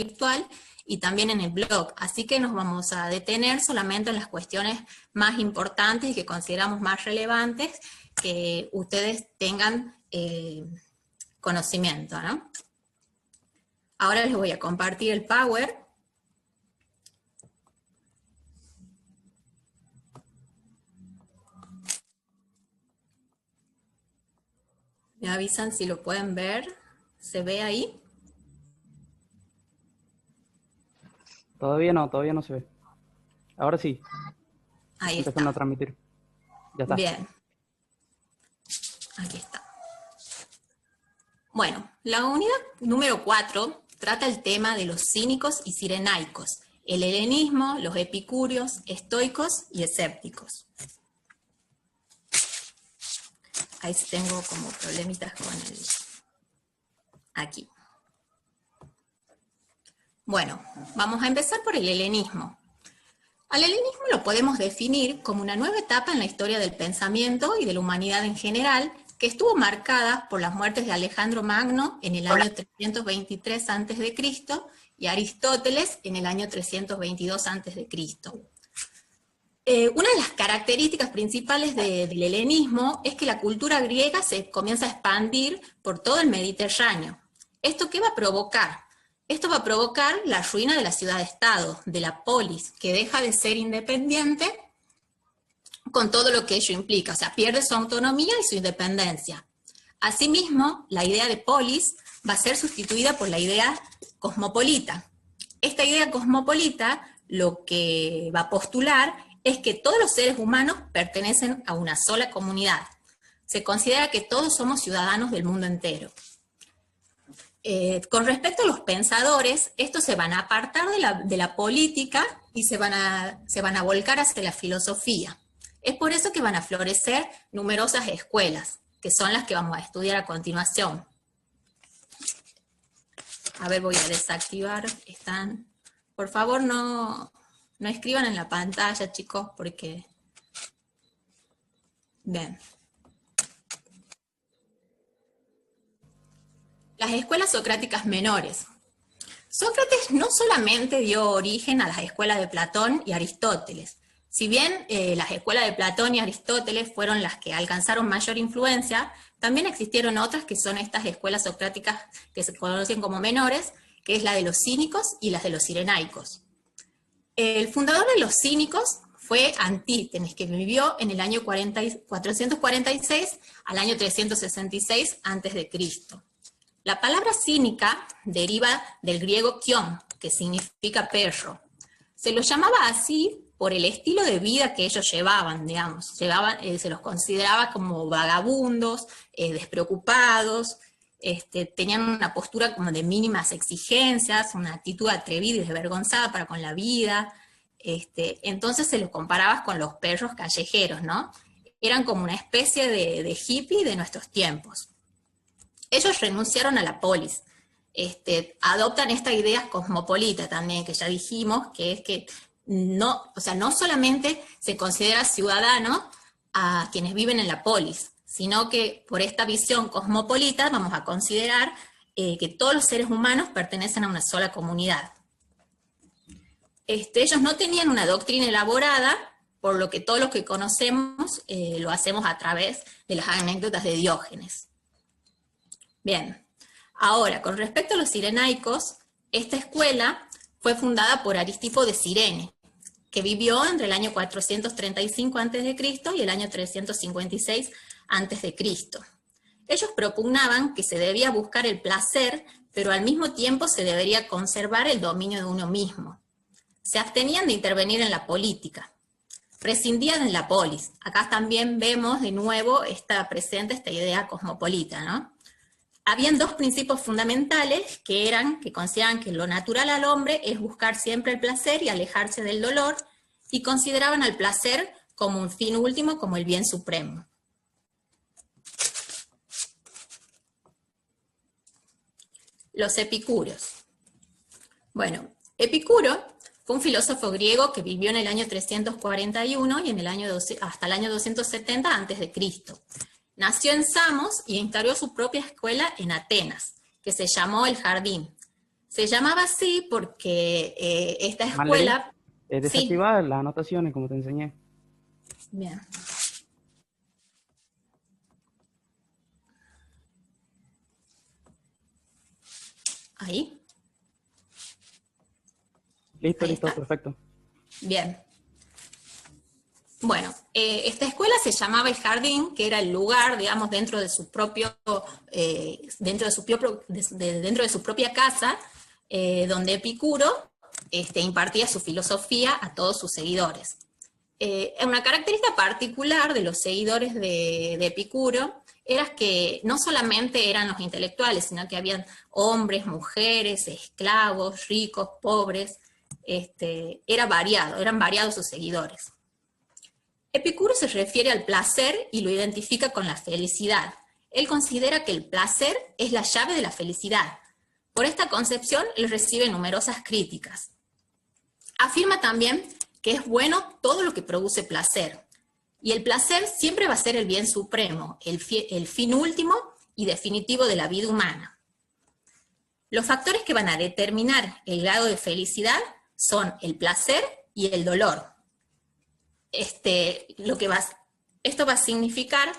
virtual y también en el blog. Así que nos vamos a detener solamente en las cuestiones más importantes y que consideramos más relevantes que ustedes tengan conocimiento, ¿no? Ahora les voy a compartir el Power. Me avisan si lo pueden ver. ¿Se ve ahí? Todavía no se ve. Ahora sí. Ahí Empezando está. a transmitir. Ya está. Bien. Aquí está. Bueno, la unidad número 4 trata el tema de los cínicos y cirenaicos, el helenismo, los epicúreos, estoicos y escépticos. Ahí tengo como problemitas con el... Aquí. Bueno, vamos a empezar por el helenismo. Al helenismo lo podemos definir como una nueva etapa en la historia del pensamiento y de la humanidad en general, que estuvo marcada por las muertes de Alejandro Magno en el año 323 a.C. y Aristóteles en el año 322 a.C. Una de las características principales del helenismo es que la cultura griega se comienza a expandir por todo el Mediterráneo. ¿Esto qué va a provocar? Esto va a provocar la ruina de la ciudad-estado, de la polis, que deja de ser independiente con todo lo que ello implica, o sea, pierde su autonomía y su independencia. Asimismo, la idea de polis va a ser sustituida por la idea cosmopolita. Esta idea cosmopolita lo que va a postular es que todos los seres humanos pertenecen a una sola comunidad. Se considera que todos somos ciudadanos del mundo entero. Con respecto a los pensadores, estos se van a apartar de la política y se van a volcar hacia la filosofía. Es por eso que van a florecer numerosas escuelas, que son las que vamos a estudiar a continuación. A ver, voy a desactivar. Por favor, no escriban en la pantalla, chicos, porque... Bien. Las escuelas socráticas menores. Sócrates no solamente dio origen a las escuelas de Platón y Aristóteles. Si bien las escuelas de Platón y Aristóteles fueron las que alcanzaron mayor influencia, también existieron otras que son estas escuelas socráticas que se conocen como menores, que es la de los cínicos y las de los cirenaicos. El fundador de los cínicos fue Antítenes, que vivió en el año 446 al año 366 a.C. La palabra cínica deriva del griego kion, que significa perro. Se los llamaba así por el estilo de vida que ellos llevaban, digamos. Se los consideraba como vagabundos, despreocupados, tenían una postura como de mínimas exigencias, una actitud atrevida y desvergonzada para con la vida. Entonces se los comparaba con los perros callejeros, ¿no? Eran como una especie de hippie de nuestros tiempos. Ellos renunciaron a la polis, adoptan esta idea cosmopolita también, que ya dijimos, que es que no solamente se considera ciudadano a quienes viven en la polis, sino que por esta visión cosmopolita vamos a considerar que todos los seres humanos pertenecen a una sola comunidad. Ellos no tenían una doctrina elaborada, por lo que todo lo que conocemos lo hacemos a través de las anécdotas de Diógenes. Bien, ahora, con respecto a los cirenaicos, esta escuela fue fundada por Aristipo de Cirene, que vivió entre el año 435 a.C. y el año 356 a.C. Ellos propugnaban que se debía buscar el placer, pero al mismo tiempo se debería conservar el dominio de uno mismo. Se abstenían de intervenir en la política, prescindían de la polis. Acá también vemos de nuevo presente esta idea cosmopolita, ¿no? Habían dos principios fundamentales que consideraban que lo natural al hombre es buscar siempre el placer y alejarse del dolor, y consideraban al placer como un fin último, como el bien supremo. Los epicúreos. Bueno, Epicuro fue un filósofo griego que vivió en el año 341 y hasta el año 270 a.C. Nació en Samos y instaló su propia escuela en Atenas, que se llamó El Jardín. Se llamaba así porque esta Manley, escuela, sí, desactivar las anotaciones como te enseñé. bien, ahí, Listo, ahí listo, está, perfecto. bien. Bueno, esta escuela se llamaba El Jardín, que era el lugar, digamos, dentro de su propio, dentro de su propia casa, donde Epicuro impartía su filosofía a todos sus seguidores. Una característica particular de los seguidores de Epicuro era que no solamente eran los intelectuales, sino que habían hombres, mujeres, esclavos, ricos, pobres, era variado, eran variados sus seguidores. Epicuro se refiere al placer y lo identifica con la felicidad. Él considera que el placer es la llave de la felicidad. Por esta concepción, él recibe numerosas críticas. Afirma también que es bueno todo lo que produce placer. Y el placer siempre va a ser el bien supremo, el fin último y definitivo de la vida humana. Los factores que van a determinar el grado de felicidad son el placer y el dolor. Esto va a significar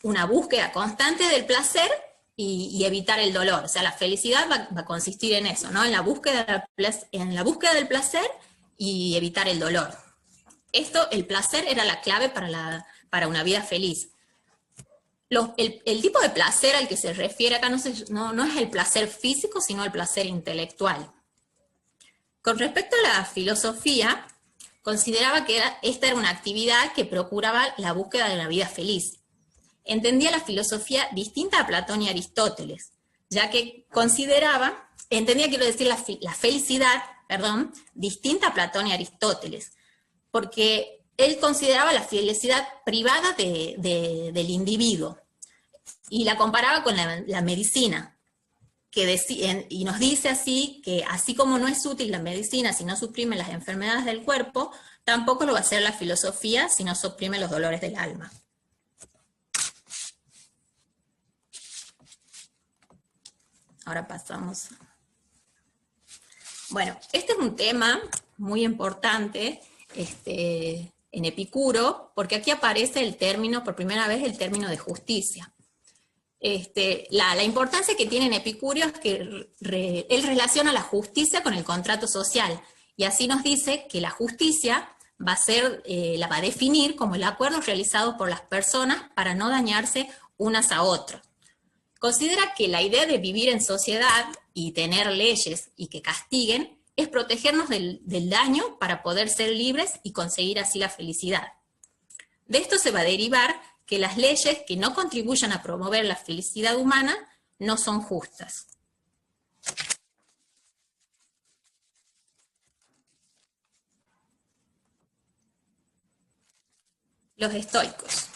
una búsqueda constante del placer y evitar el dolor. O sea, la felicidad va a consistir en eso, ¿no? En la búsqueda del placer y evitar el dolor. El placer era la clave para una vida feliz. El tipo de placer al que se refiere acá no es el placer físico, sino el placer intelectual. Con respecto a la filosofía, consideraba que esta era una actividad que procuraba la búsqueda de una vida feliz. Entendía la filosofía distinta a Platón y Aristóteles, ya que entendía, quiero decir, la felicidad, distinta a Platón y Aristóteles, porque él consideraba la felicidad privada del individuo y la comparaba con la medicina, y nos dice así que así como no es útil la medicina si no suprime las enfermedades del cuerpo, tampoco lo va a hacer la filosofía si no suprime los dolores del alma. Ahora pasamos. Bueno, este es un tema muy importante en Epicuro, porque aquí aparece por primera vez el término de justicia. La importancia que tiene en Epicurio es que él relaciona la justicia con el contrato social, y así nos dice que la justicia la va a definir como el acuerdo realizado por las personas para no dañarse unas a otras. Considera que la idea de vivir en sociedad y tener leyes y que castiguen es protegernos del daño para poder ser libres y conseguir así la felicidad. De esto se va a derivar que las leyes que no contribuyan a promover la felicidad humana no son justas. Los estoicos.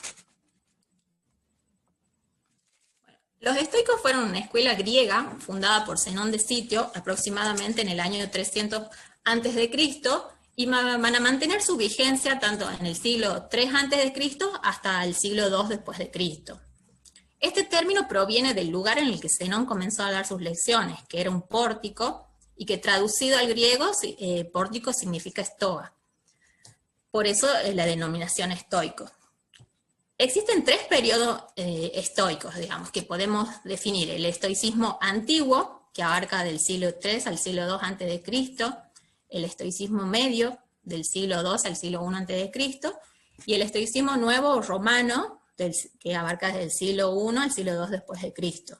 Los estoicos fueron una escuela griega fundada por Zenón de Sitio aproximadamente en el año 300 a.C. y van a mantener su vigencia tanto en el siglo III a.C. hasta el siglo II después de Cristo. Este término proviene del lugar en el que Zenón comenzó a dar sus lecciones, que era un pórtico, y que traducido al griego, pórtico significa estoa. Por eso la denominación estoico. Existen tres periodos estoicos, digamos, que podemos definir. El estoicismo antiguo, que abarca del siglo III al siglo II a.C., el estoicismo medio, del siglo II al siglo I a.C., y el estoicismo nuevo romano, que abarca desde el siglo I al siglo II después de Cristo.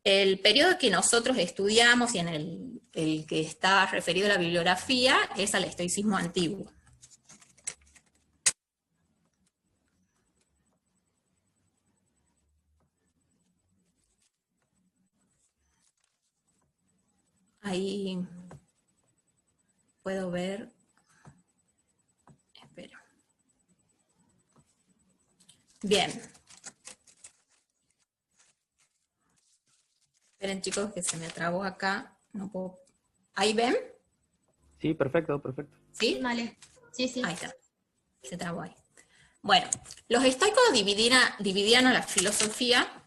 El periodo que nosotros estudiamos y en el que está referido a la bibliografía es al estoicismo antiguo. Ahí puedo ver, espero. Bien. Esperen chicos que se me trabó acá, no puedo. ¿Ahí ven? Sí, perfecto, perfecto. ¿Sí? Vale, sí, sí. Ahí está, se trabó ahí. Bueno, los estoicos dividían a la filosofía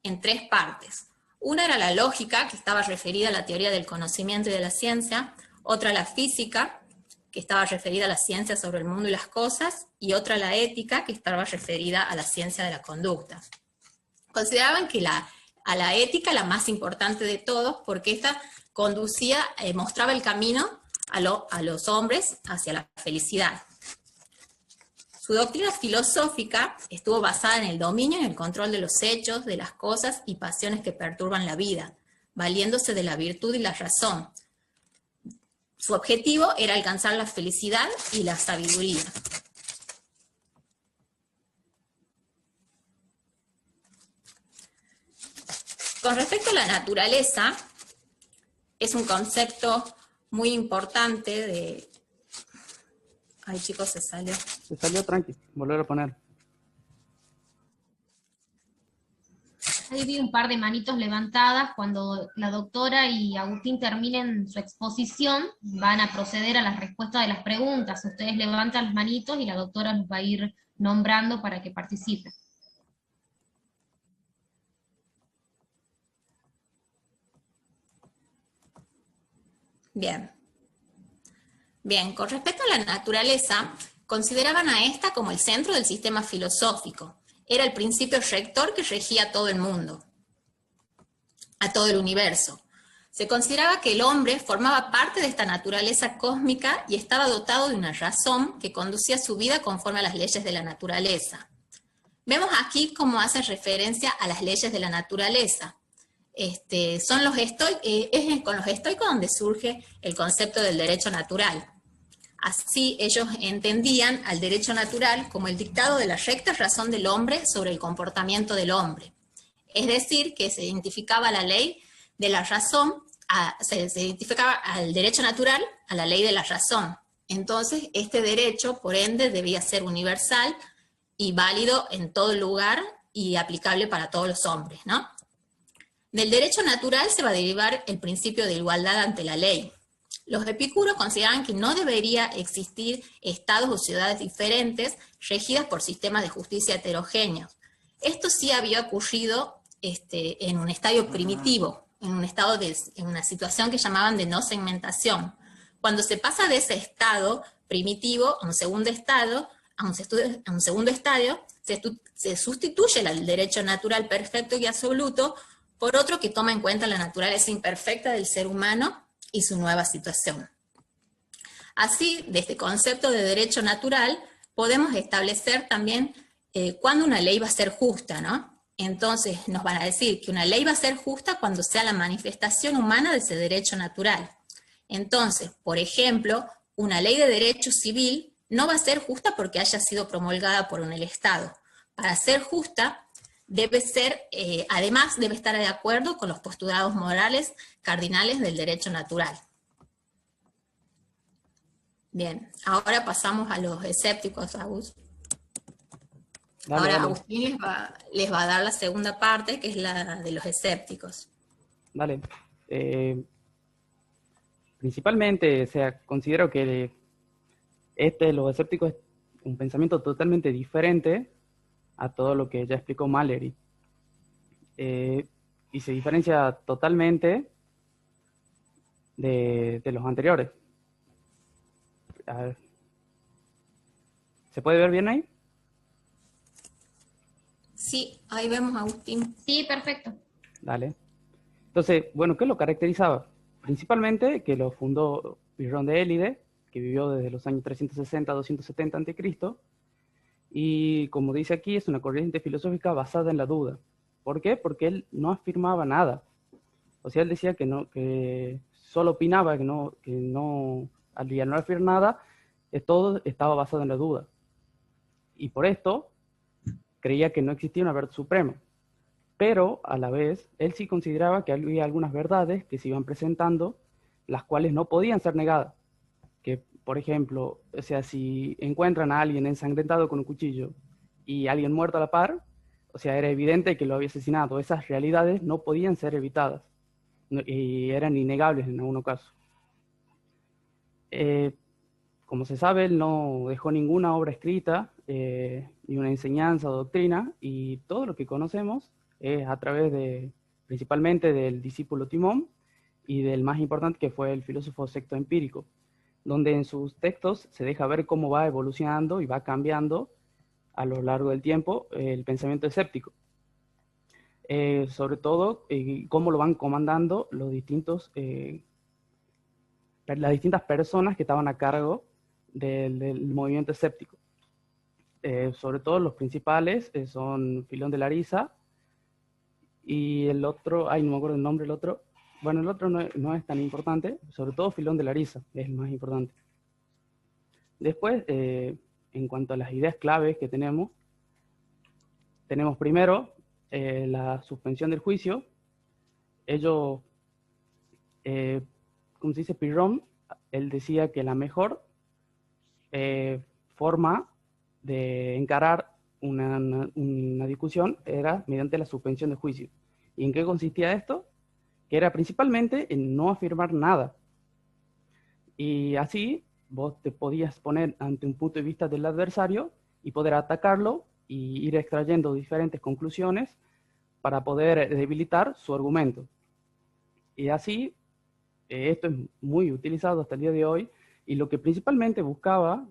en tres partes. Una era la lógica, que estaba referida a la teoría del conocimiento y de la ciencia, otra la física, que estaba referida a la ciencia sobre el mundo y las cosas, y otra la ética, que estaba referida a la ciencia de la conducta. Consideraban que a la ética la más importante de todos, porque esta conducía, mostraba el camino a los hombres hacia la felicidad. Su doctrina filosófica estuvo basada en el dominio y el control de los hechos, de las cosas y pasiones que perturban la vida, valiéndose de la virtud y la razón. Su objetivo era alcanzar la felicidad y la sabiduría. Con respecto a la naturaleza, es un concepto muy importante de... Ay, chicos, se salió. Se salió, tranqui, volver a poner. Ahí vi un par de manitos levantadas. Cuando la doctora y Agustín terminen su exposición, van a proceder a la respuesta de las preguntas. Ustedes levantan las manitos y la doctora los va a ir nombrando para que participen. Bien. Bien, con respecto a la naturaleza, consideraban a esta como el centro del sistema filosófico. Era el principio rector que regía a todo el mundo, a todo el universo. Se consideraba que el hombre formaba parte de esta naturaleza cósmica y estaba dotado de una razón que conducía su vida conforme a las leyes de la naturaleza. Vemos aquí cómo hace referencia a las leyes de la naturaleza. Son los es con los estoicos donde surge el concepto del derecho natural. Así ellos entendían al derecho natural como el dictado de la recta razón del hombre sobre el comportamiento del hombre. Es decir, que se identificaba la ley de la razón, se identificaba al derecho natural a la ley de la razón. Entonces, este derecho, por ende, debía ser universal y válido en todo lugar y aplicable para todos los hombres, ¿no? Del derecho natural se va a derivar el principio de igualdad ante la ley. Los epicúreos consideraban que no debería existir estados o ciudades diferentes regidas por sistemas de justicia heterogéneos. Esto sí había ocurrido en un estadio primitivo, en una situación que llamaban de no segmentación. Cuando se pasa de ese estado primitivo a un segundo estadio, se sustituye el derecho natural perfecto y absoluto por otro que toma en cuenta la naturaleza imperfecta del ser humano y su nueva situación. Así, de este concepto de derecho natural, podemos establecer también cuándo una ley va a ser justa, ¿no? Entonces, nos van a decir que una ley va a ser justa cuando sea la manifestación humana de ese derecho natural. Entonces, por ejemplo, una ley de derecho civil no va a ser justa porque haya sido promulgada por el Estado. Para ser justa, además debe estar de acuerdo con los postulados morales cardinales del derecho natural. Bien, ahora pasamos a los escépticos, Agus. Ahora Agustín les va a dar la segunda parte, que es la de los escépticos. Vale. Principalmente, o sea, considero que los escépticos es un pensamiento totalmente diferente a todo lo que ya explicó Mallory. Y se diferencia totalmente de los anteriores. A ver. ¿Se puede ver bien ahí? Sí, ahí vemos a Agustín. Sí, perfecto. Dale. Entonces, bueno, ¿qué lo caracterizaba? Principalmente que lo fundó Pirrón de Élide, que vivió desde los años 360 a 270 a.C., y como dice aquí, es una corriente filosófica basada en la duda. ¿Por qué? Porque él no afirmaba nada. O sea, él decía que solo opinaba, al no afirmar nada, todo estaba basado en la duda. Y por esto creía que no existía una verdad suprema. Pero, a la vez, él sí consideraba que había algunas verdades que se iban presentando, las cuales no podían ser negadas. Que, por ejemplo, o sea, si encuentran a alguien ensangrentado con un cuchillo y alguien muerto a la par, o sea, era evidente que lo había asesinado. Esas realidades no podían ser evitadas y eran innegables en algunos casos. Como se sabe, él no dejó ninguna obra escrita, ni una enseñanza o doctrina, y todo lo que conocemos es a través de principalmente del discípulo Timón y del más importante que fue el filósofo Sexto Empírico, donde en sus textos se deja ver cómo va evolucionando y va cambiando a lo largo del tiempo el pensamiento escéptico. Sobre todo, cómo lo van comandando los las distintas personas que estaban a cargo del movimiento escéptico. Sobre todo los principales son Filón de Larisa y el otro, no me acuerdo el nombre del otro. Bueno, el otro no es tan importante, sobre todo Filón de Larisa es el más importante. Después, en cuanto a las ideas claves que tenemos primero la suspensión del juicio. Ellos, como se dice, Pirrón, él decía que la mejor forma de encarar una discusión era mediante la suspensión del juicio. ¿Y en qué consistía esto? Que era principalmente en no afirmar nada. Y así vos te podías poner ante un punto de vista del adversario y poder atacarlo y ir extrayendo diferentes conclusiones para poder debilitar su argumento. Y así, esto es muy utilizado hasta el día de hoy, y lo que principalmente buscaba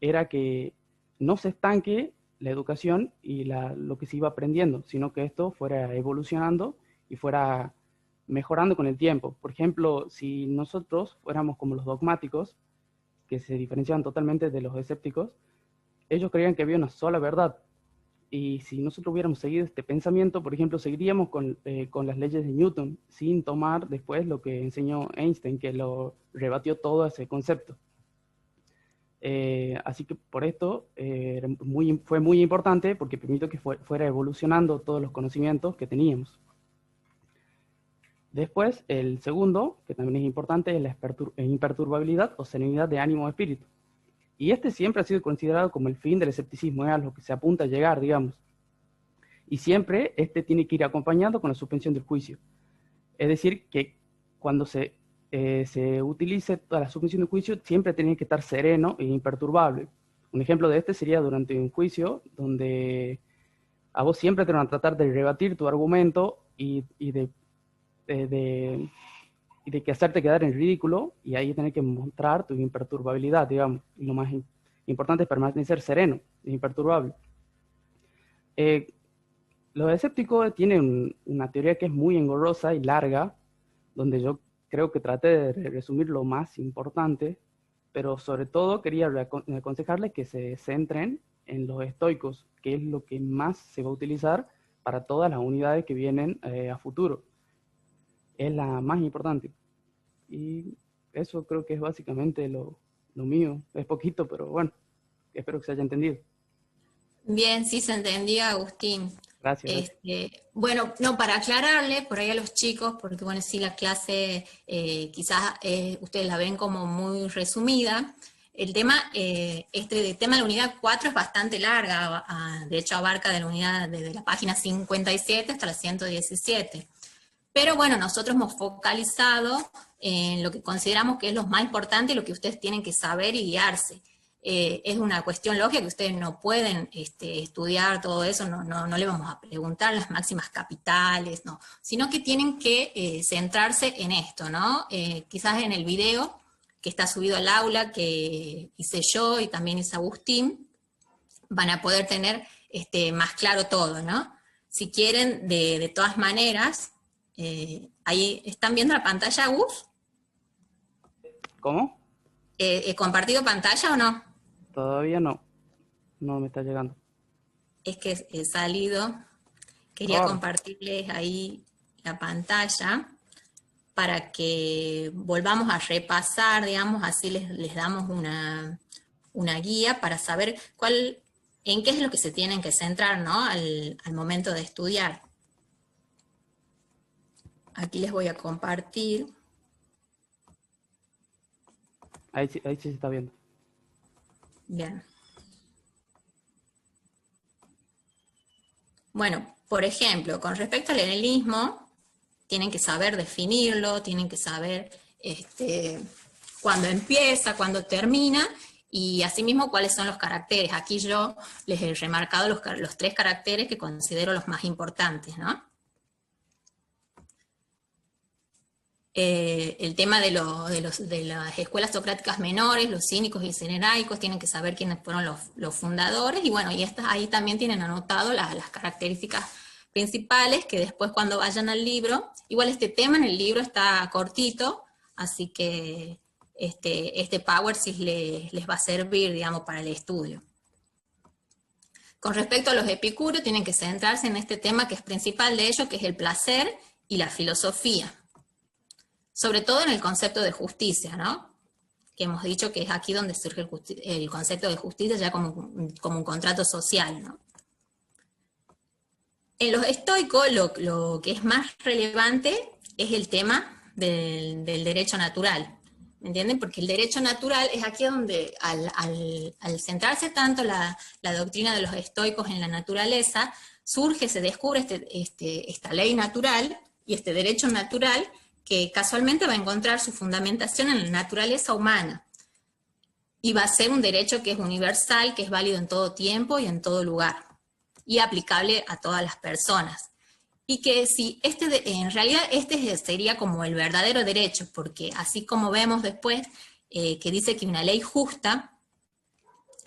era que no se estanque la educación y lo que se iba aprendiendo, sino que esto fuera evolucionando y fuera mejorando con el tiempo. Por ejemplo, si nosotros fuéramos como los dogmáticos, que se diferenciaban totalmente de los escépticos, ellos creían que había una sola verdad. Y si nosotros hubiéramos seguido este pensamiento, por ejemplo, seguiríamos con las leyes de Newton, sin tomar después lo que enseñó Einstein, que lo rebatió todo ese concepto. Así que por esto fue muy importante, porque permitió que fuera evolucionando todos los conocimientos que teníamos. Después, el segundo, que también es importante, es la imperturbabilidad o serenidad de ánimo o espíritu. Y este siempre ha sido considerado como el fin del escepticismo, es a lo que se apunta a llegar, digamos. Y siempre este tiene que ir acompañado con la suspensión del juicio. Es decir, que cuando se utilice toda la suspensión del juicio, siempre tiene que estar sereno e imperturbable. Un ejemplo de este sería durante un juicio, donde a vos siempre te van a tratar de rebatir tu argumento y de que hacerte quedar en ridículo, y ahí tenés que mostrar tu imperturbabilidad, digamos. Y lo más importante es permanecer sereno e imperturbable. Los escépticos tienen una teoría que es muy engorrosa y larga, donde yo creo que traté de resumir lo más importante, pero sobre todo quería aconsejarles que se centren en los estoicos, que es lo que más se va a utilizar para todas las unidades que vienen a futuro. Es la más importante. Y eso creo que es básicamente lo mío. Es poquito, pero bueno, espero que se haya entendido. Bien, sí se entendía, Agustín. Gracias. Bueno, no, para aclararle por ahí a los chicos, porque bueno, sí la clase quizás ustedes la ven como muy resumida. El tema, del tema de la unidad 4 es bastante larga, de hecho abarca de la unidad desde la página 57 hasta la 117. Pero bueno, nosotros hemos focalizado en lo que consideramos que es lo más importante y lo que ustedes tienen que saber y guiarse. Es una cuestión lógica que ustedes no pueden estudiar todo eso, no le vamos a preguntar las máximas capitales, no, sino que tienen que centrarse en esto, ¿no? Quizás en el video que está subido al aula, que hice yo y también hice Agustín, van a poder tener más claro todo, ¿no? Si quieren, de todas maneras, ahí están viendo la pantalla, Gus. ¿Cómo? ¿He compartido pantalla o no? Todavía no me está llegando. Es que he salido, quería compartirles ahí la pantalla para que volvamos a repasar, digamos, así les damos una guía para saber en qué es lo que se tienen que centrar, ¿no? Al momento de estudiar. Aquí les voy a compartir. Ahí sí se está viendo. Bien. Bueno, por ejemplo, con respecto al helenismo, tienen que saber definirlo, tienen que saber cuándo empieza, cuándo termina, y asimismo cuáles son los caracteres. Aquí yo les he remarcado los 3 caracteres que considero los más importantes, ¿no? el tema de las escuelas socráticas menores, los cínicos y cirenhaicos, tienen que saber quiénes fueron los fundadores, y bueno, y ahí también tienen anotado las características principales, que después cuando vayan al libro, igual este tema en el libro está cortito, así que este PowerSys les va a servir, digamos, para el estudio. Con respecto a los epicúreos, tienen que centrarse en este tema que es principal de ellos, que es el placer y la filosofía. Sobre todo en el concepto de justicia, ¿no? Que hemos dicho que es aquí donde surge el concepto de justicia ya como un contrato social, ¿no? En los estoicos lo que es más relevante es el tema del derecho natural, ¿me entienden? Porque el derecho natural es aquí donde al centrarse tanto la doctrina de los estoicos en la naturaleza, se descubre esta ley natural y este derecho natural que casualmente va a encontrar su fundamentación en la naturaleza humana. Y va a ser un derecho que es universal, que es válido en todo tiempo y en todo lugar, y aplicable a todas las personas. Y que si en realidad este sería como el verdadero derecho, porque así como vemos después que dice que una ley justa,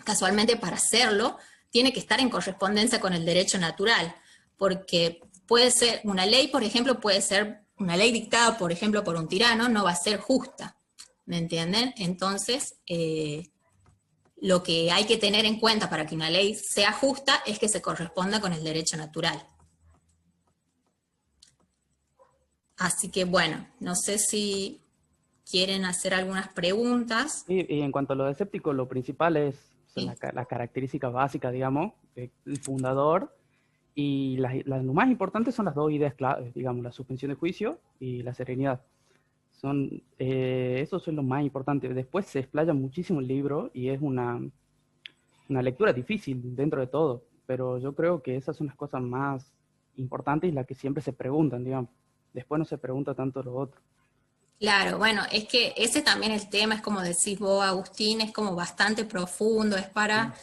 casualmente para hacerlo, tiene que estar en correspondencia con el derecho natural, porque puede ser, una ley, por ejemplo, puede ser una ley dictada, por ejemplo, por un tirano, no va a ser justa, ¿me entienden? Entonces, lo que hay que tener en cuenta para que una ley sea justa es que se corresponda con el derecho natural. Así que bueno, no sé si quieren hacer algunas preguntas. Y en cuanto a lo escéptico, lo principal es Sí. la característica básica, digamos, el fundador, y lo más importante son las dos ideas claves, digamos, la suspensión de juicio y la serenidad. Eso es lo más importante. Después se explaya muchísimo el libro y es una lectura difícil dentro de todo, pero yo creo que esas son las cosas más importantes y las que siempre se preguntan, digamos. Después no se pregunta tanto lo otro. Claro, bueno, es que ese también el tema, es como decís vos, Agustín, es como bastante profundo, es para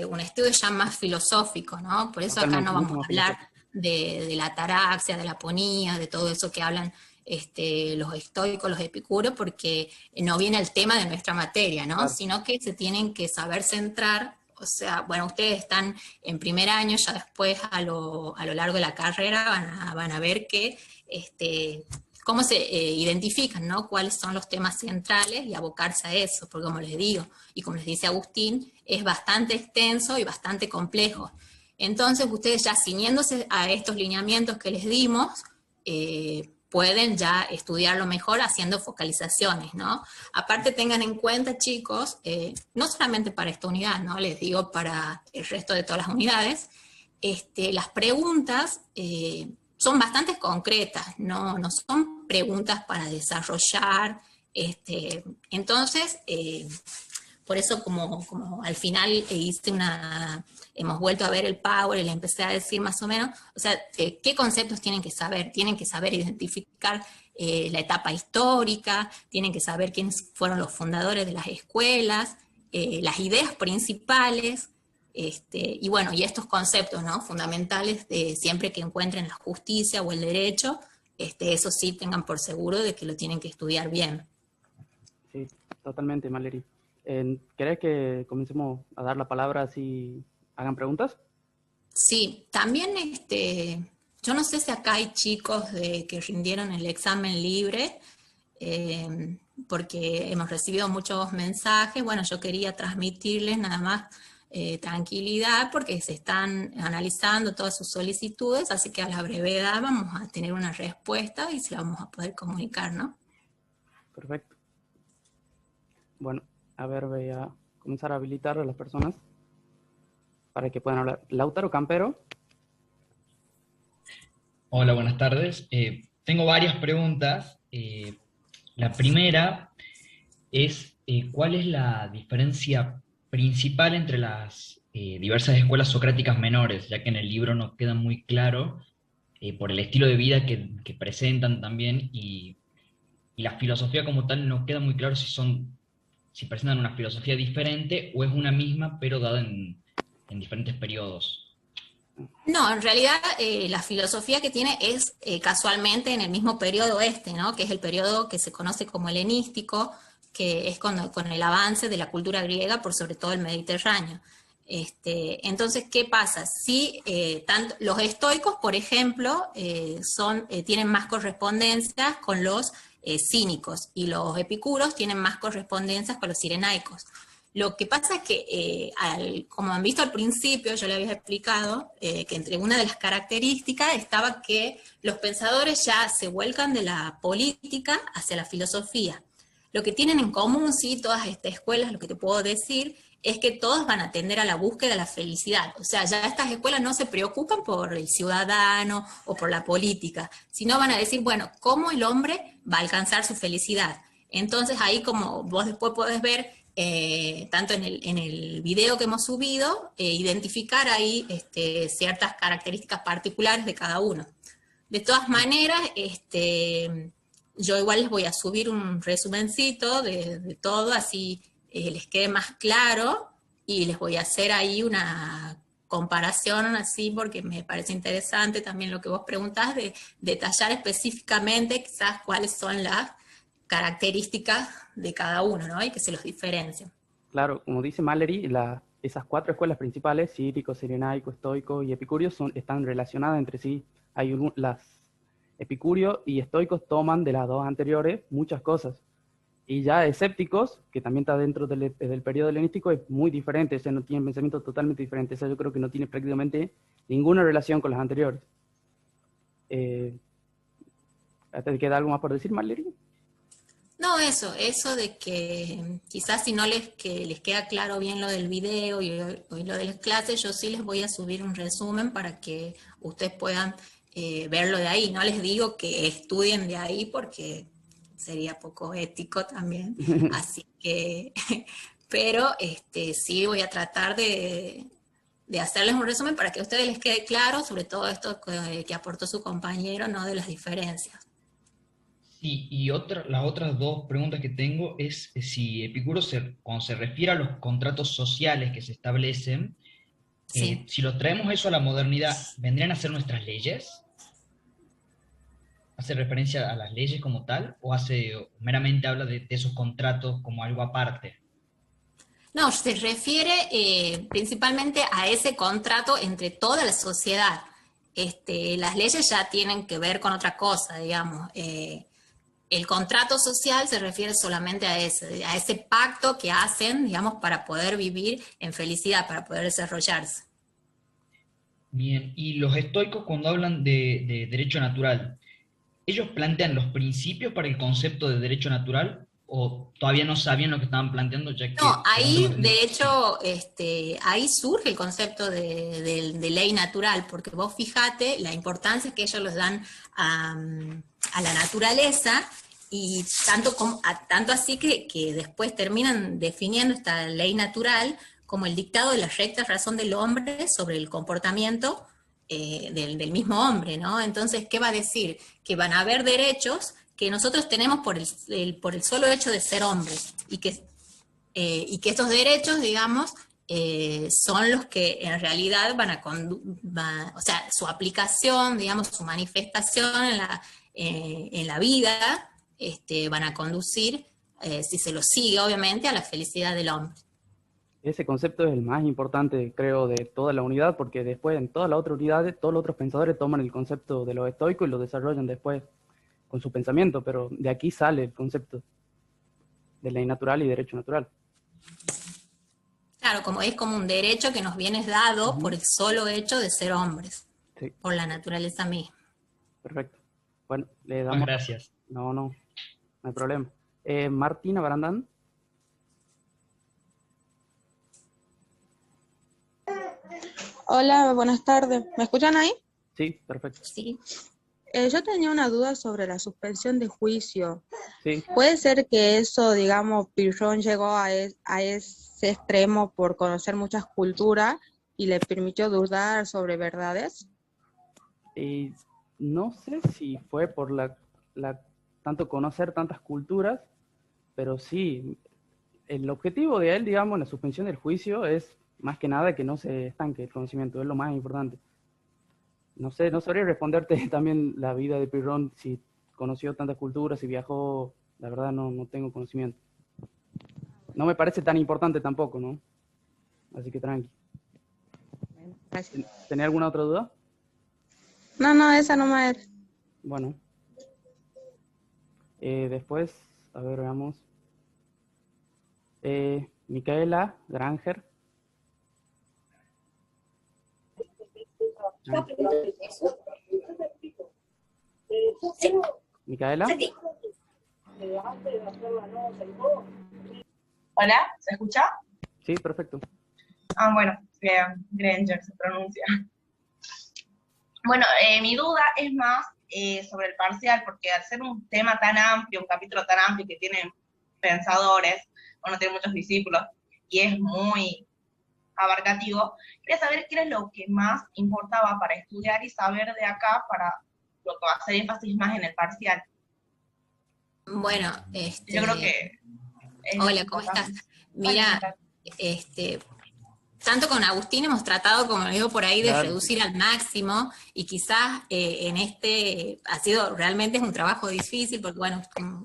un estudio ya más filosófico, ¿no? Por eso acá Totalmente, no mucho vamos a más hablar filosófico. de la ataraxia, de la aponía, de todo eso que hablan los estoicos, los epicúreos, porque no viene el tema de nuestra materia, ¿no? Claro. Sino que se tienen que saber centrar, o sea, bueno, ustedes están en primer año, ya después a lo largo de la carrera van a ver que cómo se identifican, ¿no? Cuáles son los temas centrales y abocarse a eso, porque como les digo, y como les dice Agustín, es bastante extenso y bastante complejo. Entonces ustedes ya ciñéndose a estos lineamientos que les dimos, pueden ya estudiarlo mejor haciendo focalizaciones, ¿no? Aparte tengan en cuenta, chicos, no solamente para esta unidad, ¿no? Les digo para el resto de todas las unidades, las preguntas son bastante concretas, no son preguntas para desarrollar. Entonces, por eso como al final hemos vuelto a ver el Power y le empecé a decir más o menos, o sea, ¿qué conceptos tienen que saber? Tienen que saber identificar la etapa histórica, tienen que saber quiénes fueron los fundadores de las escuelas, las ideas principales, y bueno, y estos conceptos, ¿no? Fundamentales de siempre que encuentren la justicia o el derecho, eso sí tengan por seguro de que lo tienen que estudiar bien. Sí, totalmente, Maleri. ¿Querés que comencemos a dar la palabra así hagan preguntas? Sí, también yo no sé si acá hay chicos que rindieron el examen libre, porque hemos recibido muchos mensajes. Bueno, yo quería transmitirles nada más tranquilidad, porque se están analizando todas sus solicitudes, así que a la brevedad vamos a tener una respuesta y se la vamos a poder comunicar, ¿no? Perfecto. Bueno, a ver, voy a comenzar a habilitar a las personas para que puedan hablar. Lautaro Campero. Hola, buenas tardes. Tengo varias preguntas. La primera es, ¿cuál es la diferencia principal entre las diversas escuelas socráticas menores? Ya que en el libro no queda muy claro por el estilo de vida que presentan también y la filosofía como tal no queda muy claro si presentan una filosofía diferente o es una misma pero dada en diferentes periodos. No, en realidad la filosofía que tiene es casualmente en el mismo periodo ¿no? Que es el periodo que se conoce como helenístico, que es con el avance de la cultura griega por sobre todo el Mediterráneo. Entonces, ¿qué pasa? Si tanto, los estoicos, por ejemplo, tienen más correspondencias con los cínicos, y los epicuros tienen más correspondencias con los cirenaicos. Lo que pasa es que, como han visto al principio, yo le había explicado que entre una de las características estaba que los pensadores ya se vuelcan de la política hacia la filosofía. Lo que tienen en común, sí, todas estas escuelas, lo que te puedo decir, es que todos van a tender a la búsqueda de la felicidad. O sea, ya estas escuelas no se preocupan por el ciudadano o por la política, sino van a decir, bueno, ¿cómo el hombre va a alcanzar su felicidad? Entonces ahí, como vos después podés ver, tanto en el video que hemos subido, identificar ahí ciertas características particulares de cada uno. De todas maneras, yo igual les voy a subir un resumencito de todo, así les quede más claro, y les voy a hacer ahí una comparación así, porque me parece interesante también lo que vos preguntás, de detallar específicamente quizás cuáles son las características de cada uno, ¿no? Y que se los diferencian. Claro, como dice Mallory, esas 4 escuelas principales, cínico, cirenaico, estoico y epicurio, están relacionadas entre sí. Las epicurio y estoicos toman de las 2 anteriores muchas cosas. Y ya escépticos, que también está dentro del periodo helenístico, es muy diferente, o sea, no tiene pensamientos totalmente diferentes. O sea, yo creo que no tiene prácticamente ninguna relación con las anteriores. ¿Te queda algo más por decir, Mallory? No, eso de que quizás si no que les queda claro bien lo del video y lo de las clases, yo sí les voy a subir un resumen para que ustedes puedan verlo de ahí. No les digo que estudien de ahí porque sería poco ético también, así que, pero sí voy a tratar de hacerles un resumen para que a ustedes les quede claro, sobre todo esto que aportó su compañero, ¿no? De las diferencias. Sí, y las otras 2 preguntas que tengo es si Epicuro, cuando se refiere a los contratos sociales que se establecen, Sí. si lo traemos eso a la modernidad, ¿vendrían a ser nuestras leyes? ¿Hace referencia a las leyes como tal o meramente habla de esos contratos como algo aparte? No, se refiere principalmente a ese contrato entre toda la sociedad. Las leyes ya tienen que ver con otra cosa, digamos. El contrato social se refiere solamente a ese pacto que hacen, digamos, para poder vivir en felicidad, para poder desarrollarse. Bien, y los estoicos cuando hablan de derecho natural, ¿ellos plantean los principios para el concepto de derecho natural o todavía no sabían lo que estaban planteando, ya No, que, según tengo ahí entendido, de sí? hecho, ahí surge el concepto de ley natural, porque vos fijate la importancia que ellos les dan a la naturaleza, y tanto así que después terminan definiendo esta ley natural como el dictado de la recta razón del hombre sobre el comportamiento del mismo hombre, ¿no? Entonces, ¿qué va a decir? Que van a haber derechos que nosotros tenemos por el solo hecho de ser hombres, y que estos derechos, digamos, son los que en realidad o sea, su aplicación, digamos, su manifestación en la vida, van a conducir, si se lo sigue, obviamente, a la felicidad del hombre. Ese concepto es el más importante, creo, de toda la unidad, porque después en todas las otras unidades, todos los otros pensadores toman el concepto de los estoicos y lo desarrollan después con su pensamiento, pero de aquí sale el concepto de ley natural y derecho natural. Claro, como es como un derecho que nos viene dado por Ujú. el solo hecho de ser hombres, Sí, por la naturaleza misma. perfecto. Bueno, le Muchas damos... gracias. No hay problema. Martina Barandán. Hola, buenas tardes. ¿Me escuchan ahí? Sí, perfecto. ¿Sí? Yo tenía una duda sobre la suspensión de juicio. Sí, ¿Puede ser que eso, digamos, Pirrón llegó a ese extremo por conocer muchas culturas y le permitió dudar sobre verdades? y no sé si fue por tanto conocer tantas culturas, pero sí, el objetivo de él, digamos, en la suspensión del juicio es más que nada que no se estanque el conocimiento, es lo más importante. No sé, no sabría responderte también la vida de Pirrón, si conoció tantas culturas, si viajó, la verdad no tengo conocimiento. No me parece tan importante tampoco, ¿no? Así que tranqui. Gracias. ¿Tenés alguna otra duda? No, esa no me es. Bueno. Después, a ver, veamos. Micaela Granger. Micaela. Hola, ¿se escucha? Sí, perfecto. Bueno, Granger se pronuncia. Bueno, mi duda es más sobre el parcial, porque al ser un tema tan amplio, un capítulo tan amplio que tiene pensadores, bueno, tiene muchos discípulos, y es muy abarcativo, quería saber qué era lo que más importaba para estudiar y saber de acá para lo que va a hacer énfasis más en el parcial. Bueno, Yo creo que hola, ¿cómo estás? Mira, tanto con Agustín hemos tratado, como lo digo por ahí, de Claro. reducir al máximo, y quizás ha sido, realmente es un trabajo difícil, porque bueno,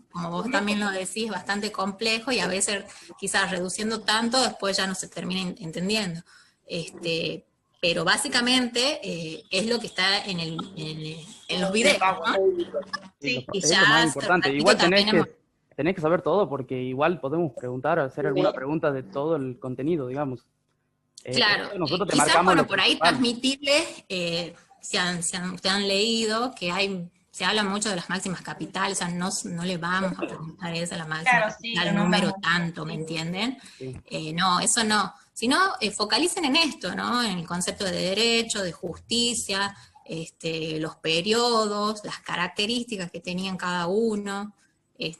como vos también lo decís, es bastante complejo, y a veces quizás reduciendo tanto, después ya no se termina entendiendo. Pero básicamente es lo que está en los videos, ¿no? Sí. Y Es ya lo más hace importante. ratito Igual también tenés que saber todo, porque igual podemos preguntar, hacer alguna pregunta de todo el contenido, digamos. Claro, Nosotros te quizás, marcamos bueno, lo por ahí principal. transmitirles, ustedes han leído que se habla mucho de las máximas capitales, o sea, no le vamos a preguntar eso, la máxima Claro, sí, capital, lo nombran número mucho, tanto, ¿me sí. entienden? Sí. No, eso no, sino focalicen en esto, ¿no? En el concepto de derecho, de justicia, los periodos, las características que tenían cada uno, es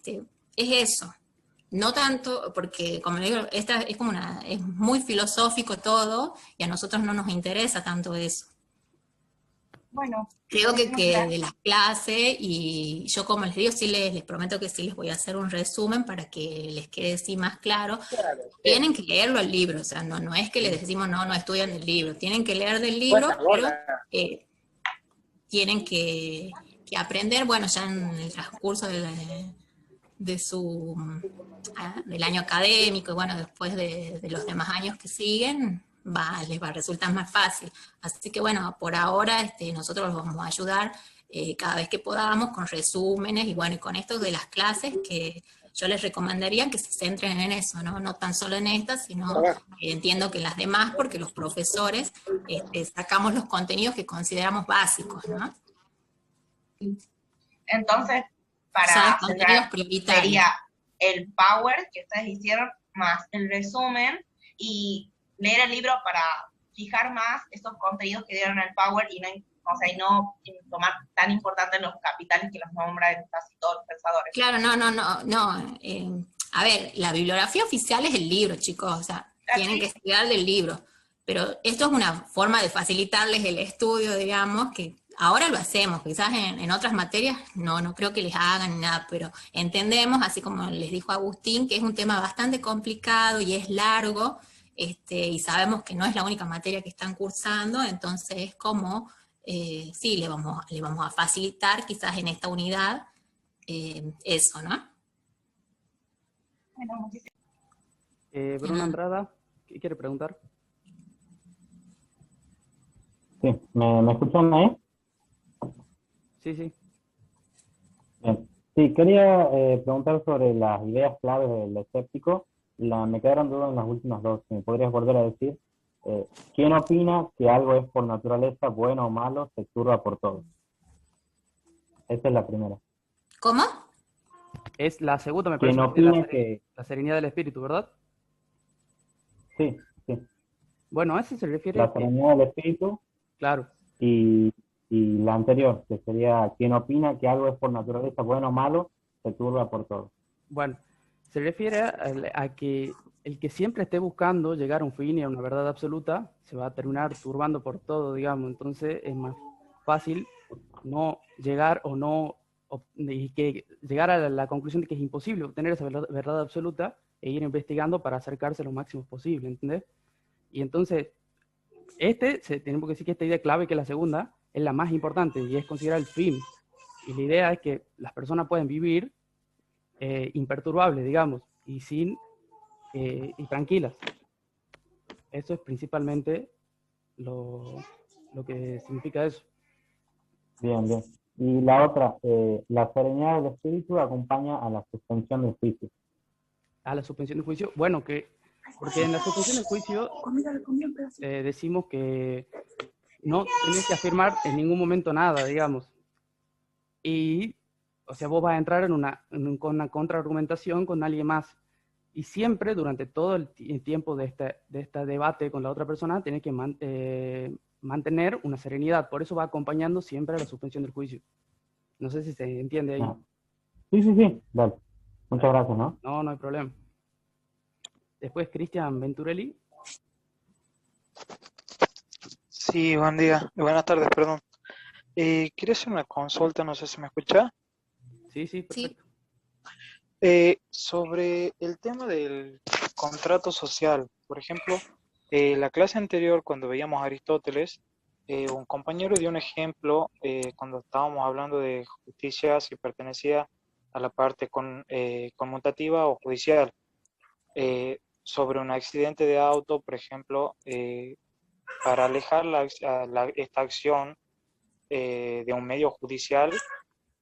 eso. No tanto, porque como le digo, esta es es muy filosófico todo, y a nosotros no nos interesa tanto eso. Bueno, Creo que gracias. de las clases, y yo como les digo, sí les prometo que sí les voy a hacer un resumen para que les quede así más claro. Tienen que leerlo el libro, o sea, no es que les decimos no estudian el libro, tienen que leer del libro, pero tienen que aprender, bueno, ya en el transcurso del año académico, y bueno, después de los demás años que siguen, les va a resultar más fácil. Así que bueno, por ahora nosotros los vamos a ayudar cada vez que podamos con resúmenes, y bueno, y con esto de las clases, que yo les recomendaría que se centren en eso, no tan solo en estas, sino entiendo que en las demás, porque los profesores sacamos los contenidos que consideramos básicos, ¿no? Entonces, Son los para contenidos cerrar, prioritarios. sería el power que ustedes hicieron más el resumen y leer el libro para fijar más esos contenidos que dieron el power y no tomar tan importante los capitales que los nombran casi todos los pensadores. Claro, no. A ver, la bibliografía oficial es el libro, chicos, o sea, tienen que estudiar del libro. Pero esto es una forma de facilitarles el estudio, digamos, que ahora lo hacemos, quizás en otras materias no creo que les hagan ni nada, pero entendemos, así como les dijo Agustín, que es un tema bastante complicado y es largo, y sabemos que no es la única materia que están cursando, entonces es como, sí, le vamos a facilitar quizás en esta unidad eso, ¿no? Bueno, muchísimas Bruno Andrada, ¿qué quiere preguntar? Sí, ¿me escuchan ahí? Sí, sí. Bien. Sí, quería preguntar sobre las ideas claves del escéptico. Me quedaron dudas en las últimas dos. ¿Me podrías volver a decir? ¿Quién opina que algo es por naturaleza bueno o malo, se turba por todo? Esa es la primera. ¿Cómo? Es la segunda, me ¿Quién parece, opina que...? la serenidad del espíritu, ¿verdad? Sí, sí. Bueno, a eso se refiere... La serenidad del espíritu Claro. y la anterior, que sería ¿quién opina que algo es por naturaleza bueno o malo, se turba por todo? Bueno, se refiere a que el que siempre esté buscando llegar a un fin y a una verdad absoluta, se va a terminar turbando por todo, digamos. Entonces es más fácil no llegar y que llegar a la conclusión de que es imposible obtener esa verdad absoluta e ir investigando para acercarse lo máximo posible, ¿entendés? Y entonces, tenemos que decir que esta idea clave, que es la segunda, es la más importante y es considerada el fin. Y la idea es que las personas pueden vivir imperturbables, digamos, y tranquilas. Eso es principalmente lo que significa eso. Bien, bien. Y la otra, la serenidad del espíritu acompaña a la suspensión del juicio. A la suspensión del juicio, bueno, porque en la suspensión del juicio decimos que no tenés que afirmar en ningún momento nada, digamos. Y, o sea, vos vas a entrar con una contraargumentación con alguien más. Y siempre, durante todo el tiempo de este debate con la otra persona, tenés que mantener una serenidad. Por eso va acompañando siempre a la suspensión del juicio. No sé si se entiende ahí. No. Sí, dale. Muchas gracias, ¿no? No, no hay problema. Después, Cristian Venturelli. Sí, buen día. Buenas tardes, perdón. Quería hacer una consulta, no sé si me escucha. Sí, perfecto. Sobre el tema del contrato social. Por ejemplo, la clase anterior, cuando veíamos a Aristóteles, un compañero dio un ejemplo cuando estábamos hablando de justicia, si pertenecía a la parte conmutativa o judicial. Sobre un accidente de auto, por ejemplo, para alejar esta acción de un medio judicial,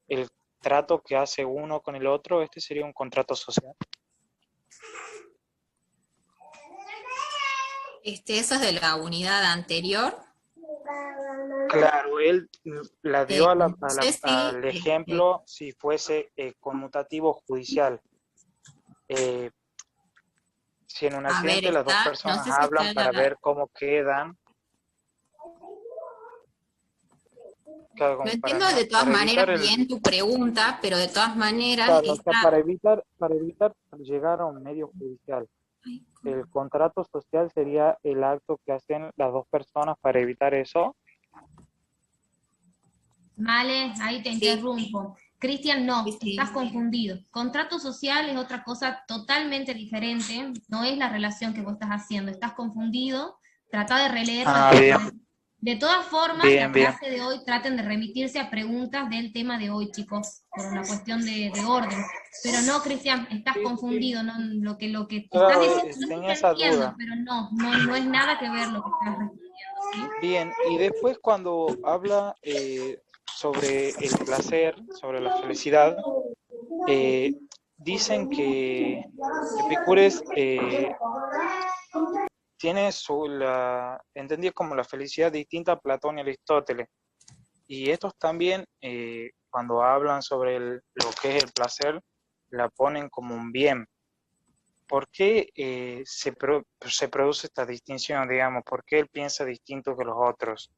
el trato que hace uno con el otro, este sería un contrato social. Eso es de la unidad anterior. Claro, él la dio No sé si, al ejemplo si fuese conmutativo judicial. Si en un accidente las dos no personas sé si hablan está para ver cómo quedan. Claro, No entiendo de todas maneras bien tu pregunta, pero de todas maneras claro, o sea, para evitar llegar a un medio judicial. El contrato social sería el acto que hacen las dos personas para evitar eso. Vale, ahí te interrumpo. Cristian, no, Sí. estás confundido. Contrato social es otra cosa totalmente diferente, no es la relación que vos estás haciendo, estás confundido, trata de releer la Bien. De todas formas, Bien, la clase de hoy traten de remitirse a preguntas del tema de hoy, chicos, por una cuestión de orden. Pero no, Cristian, estás confundido, no, lo que Claro, estás diciendo, tenía te esa entiendo, duda. pero no es nada que ver lo que estás respondiendo, ¿sí? Bien, y después cuando habla sobre el placer, sobre la felicidad, dicen que Epicures tiene entendía como la felicidad distinta a Platón y Aristóteles. Y estos también, cuando hablan sobre lo que es el placer, la ponen como un bien. ¿Por qué se produce esta distinción, digamos? ¿Por qué él piensa distinto que los otros?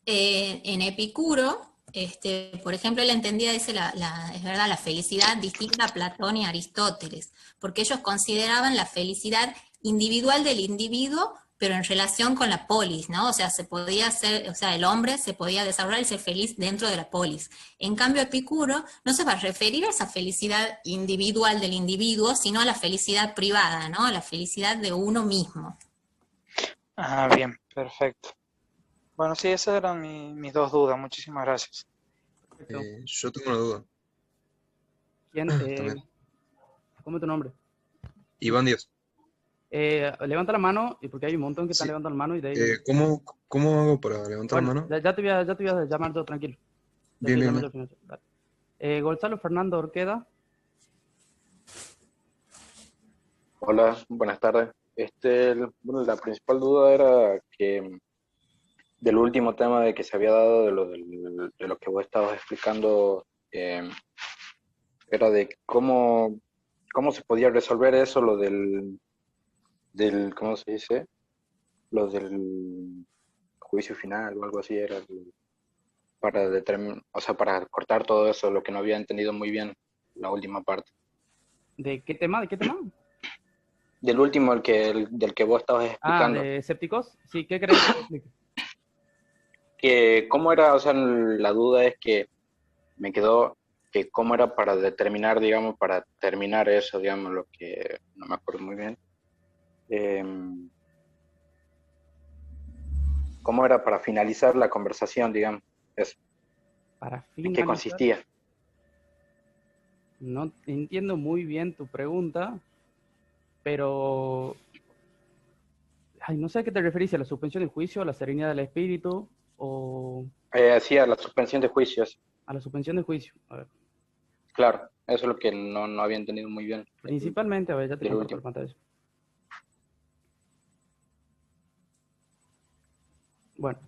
En Epicuro, por ejemplo, él entendía, dice, es verdad, la felicidad distinta a Platón y Aristóteles, porque ellos consideraban la felicidad individual del individuo, pero en relación con la polis, ¿no? O sea, el hombre se podía desarrollar y ser feliz dentro de la polis. En cambio, Epicuro no se va a referir a esa felicidad individual del individuo, sino a la felicidad privada, ¿no? A la felicidad de uno mismo. Ah, bien, perfecto. Bueno, sí, esas eran mis dos dudas. Muchísimas gracias. Yo tengo una duda. ¿Quién? También. ¿Cómo es tu nombre? Iván Díaz. Levanta la mano, porque hay un montón que están levantando la mano y de ahí... ¿Cómo hago para levantar la mano? Ya te voy a llamar yo, tranquilo. Bien. Gonzalo Fernando Orqueda. Hola, buenas tardes. Bueno, la principal duda era que del último tema de que se había dado de lo que vos estabas explicando, era de cómo se podía resolver eso, lo del ¿cómo se dice? Lo del juicio final o algo así, era para para cortar todo eso, lo que no había entendido muy bien la última parte. ¿De qué tema? Del último, del que vos estabas explicando. ¿De escépticos? Sí, ¿qué crees que explique? Que cómo era, o sea, la duda es que me quedó que cómo era para determinar, digamos, para terminar eso, digamos, lo que no me acuerdo muy bien. ¿Cómo era para finalizar la conversación, digamos? Eso. Para ¿En qué finalizar, consistía? no entiendo muy bien tu pregunta, pero ay, no sé a qué te referís, a la suspensión de juicio, a la serenidad del espíritu o Hacía la suspensión de juicios. a la suspensión de juicio. A ver, Claro, eso es lo que no había entendido muy bien. principalmente, a ver, ya te Del comparto último. la pantalla. Bueno,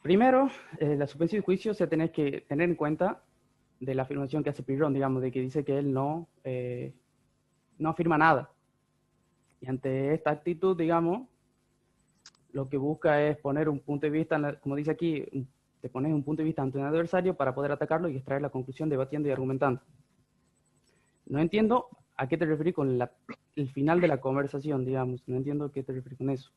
primero, la suspensión de juicio se tenés que tener en cuenta de la afirmación que hace Pirrón, digamos, de que dice que él no afirma nada. Y ante esta actitud, digamos, lo que busca es poner un punto de vista, como dice aquí, te pones un punto de vista ante un adversario para poder atacarlo y extraer la conclusión debatiendo y argumentando. No entiendo a qué te referís con el final de la conversación, digamos. No entiendo a qué te referís con eso.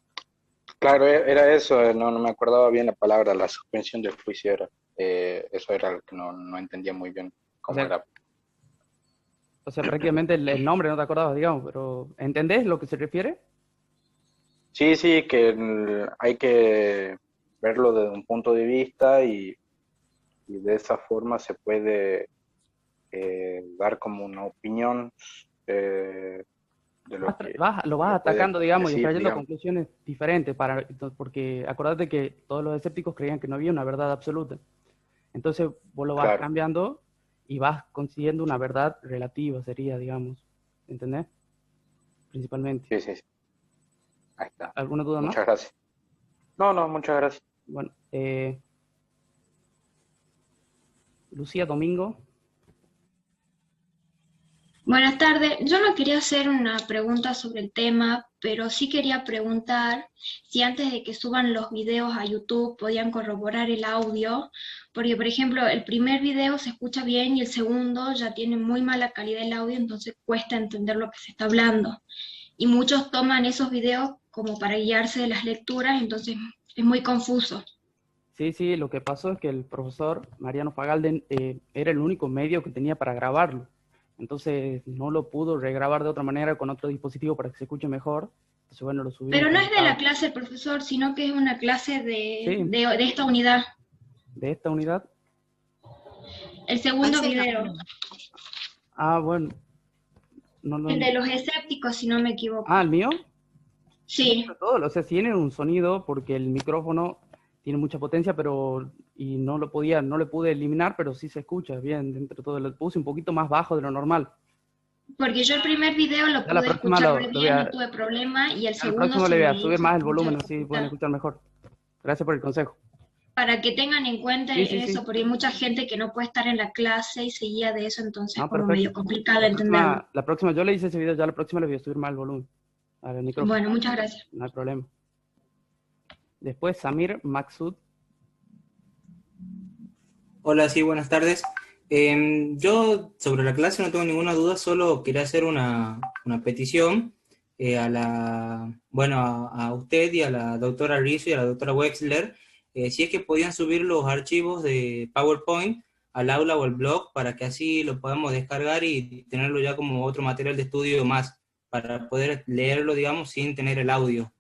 Claro, era eso, no me acordaba bien la palabra, la suspensión del juicio era. Eso era lo que no entendía muy bien cómo era. O sea, prácticamente el nombre no te acordabas, digamos, pero ¿entendés lo que se refiere? Sí, que hay que verlo desde un punto de vista y de esa forma se puede dar como una opinión de lo que Lo vas atacando, digamos, y decir, extrayendo digamos. conclusiones diferentes, porque acordate que todos los escépticos creían que no había una verdad absoluta. Entonces vos lo vas Claro. cambiando y vas consiguiendo una verdad relativa, sería, digamos. ¿Entendés? Principalmente. Sí. Ahí está. ¿Alguna duda más? Muchas gracias. No, muchas gracias. Bueno, Lucía Domingo. Buenas tardes. Yo no quería hacer una pregunta sobre el tema, pero sí quería preguntar si antes de que suban los videos a YouTube podían corroborar el audio, porque por ejemplo el primer video se escucha bien y el segundo ya tiene muy mala calidad el audio, entonces cuesta entender lo que se está hablando. Y muchos toman esos videos como para guiarse de las lecturas, entonces es muy confuso. Sí, lo que pasó es que el profesor Mariano Fagalden era el único medio que tenía para grabarlo. Entonces no lo pudo regrabar de otra manera con otro dispositivo para que se escuche mejor. Entonces, bueno, lo subimos. Pero no es de la clase del profesor, sino que es una clase Sí. de esta unidad. ¿De esta unidad? El segundo video. Ah, bueno. El de los escépticos, si no me equivoco. Ah, ¿el mío? Sí. Todo, o sea, tiene un sonido porque el micrófono tiene mucha potencia, pero y no le pude eliminar, pero sí se escucha bien dentro de todo. Lo puse un poquito más bajo de lo normal. Porque yo el primer video lo pude escuchar bien, no tuve problema, y el segundo... El próximo le voy a subir más el volumen, así pueden escuchar mejor. Gracias por el consejo. Para que tengan en cuenta eso, porque hay mucha gente que no puede estar en la clase y se guía de eso, entonces es como medio complicado entenderlo. La próxima, yo le hice ese video, ya la próxima le voy a subir más el volumen al micrófono. Bueno, muchas gracias. No hay problema. Después Samir Maksud. Hola, sí, buenas tardes. Yo sobre la clase no tengo ninguna duda, solo quería hacer una petición a usted y a la doctora Rizzo y a la doctora Wexler, si es que podían subir los archivos de PowerPoint al aula o al blog para que así lo podamos descargar y tenerlo ya como otro material de estudio más, para poder leerlo, digamos, sin tener el audio.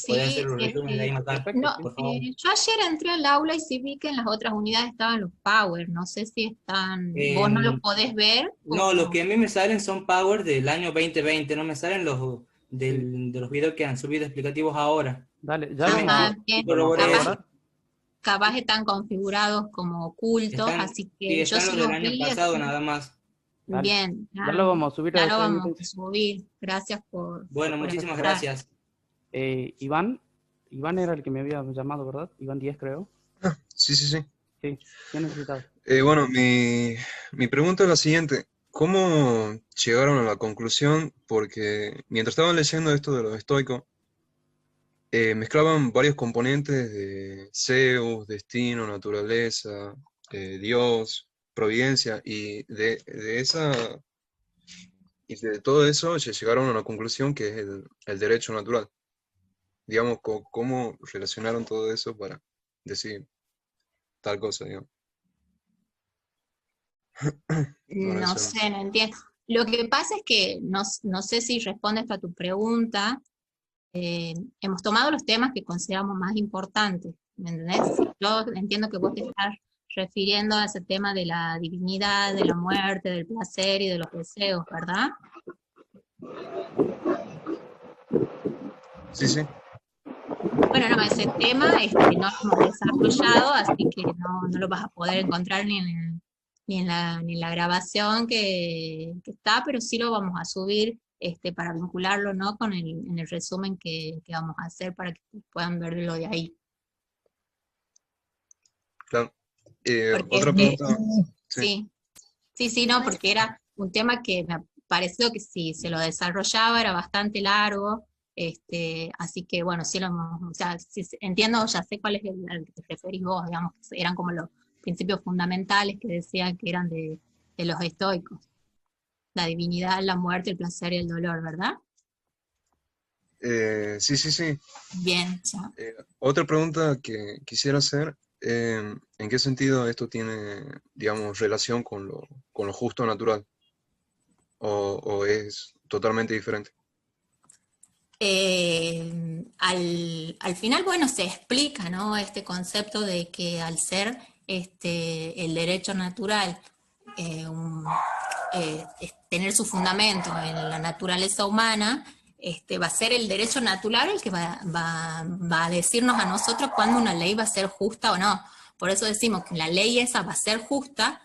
¿Pueden hacer los resúmenes de ahí matar? Por favor. Yo ayer entré al aula y sí vi que en las otras unidades estaban los Power, no sé si están, vos no los podés ver. No, los que a mí me salen son Power del año 2020, no me salen los de los videos que han subido explicativos ahora. Dale, ya capaz están configurados como ocultos, así que sí, yo sí los del año pasado nada más. Bien, ya lo vamos a subir. Ya lo vamos a subir, gracias por... Bueno, muchísimas gracias. Iván era el que me había llamado, ¿verdad? Iván 10, creo. Ah, sí. Sí, ¿qué necesitas? Bueno, mi pregunta es la siguiente. ¿Cómo llegaron a la conclusión? Porque mientras estaban leyendo esto de los estoicos, mezclaban varios componentes de Zeus, destino, naturaleza, Dios, providencia, y de todo eso llegaron a una conclusión que es el derecho natural. Digamos, ¿cómo relacionaron todo eso para decir tal cosa, digamos? No sé, no entiendo. Lo que pasa es que no sé si respondes a tu pregunta. Hemos tomado los temas que consideramos más importantes. ¿me entendés? Yo entiendo que vos te estás refiriendo a ese tema de la divinidad, de la muerte, del placer y de los deseos, ¿verdad? Sí, sí. Bueno, no, ese tema no lo hemos desarrollado, así que no lo vas a poder encontrar ni en la grabación que está, pero sí lo vamos a subir para vincularlo, ¿no? En el resumen que vamos a hacer para que puedan verlo de ahí. Claro. Porque Otra pregunta. Sí. sí, no, porque era un tema que me pareció que si se lo desarrollaba era bastante largo, así que bueno, sí o sea, entiendo, ya sé cuál es al que te referís vos, digamos, que eran como los principios fundamentales que decían que eran de los estoicos. La divinidad, la muerte, el placer y el dolor, ¿verdad? Sí, sí, sí. Bien, ya. Otra pregunta que quisiera hacer, ¿en qué sentido esto tiene, digamos, relación con lo justo natural? ¿O es totalmente diferente? Al final, bueno, se explica, ¿no? Este concepto de que al ser el derecho natural, tener su fundamento en la naturaleza humana, va a ser el derecho natural el que va a decirnos a nosotros cuándo una ley va a ser justa o no. Por eso decimos que la ley esa va a ser justa,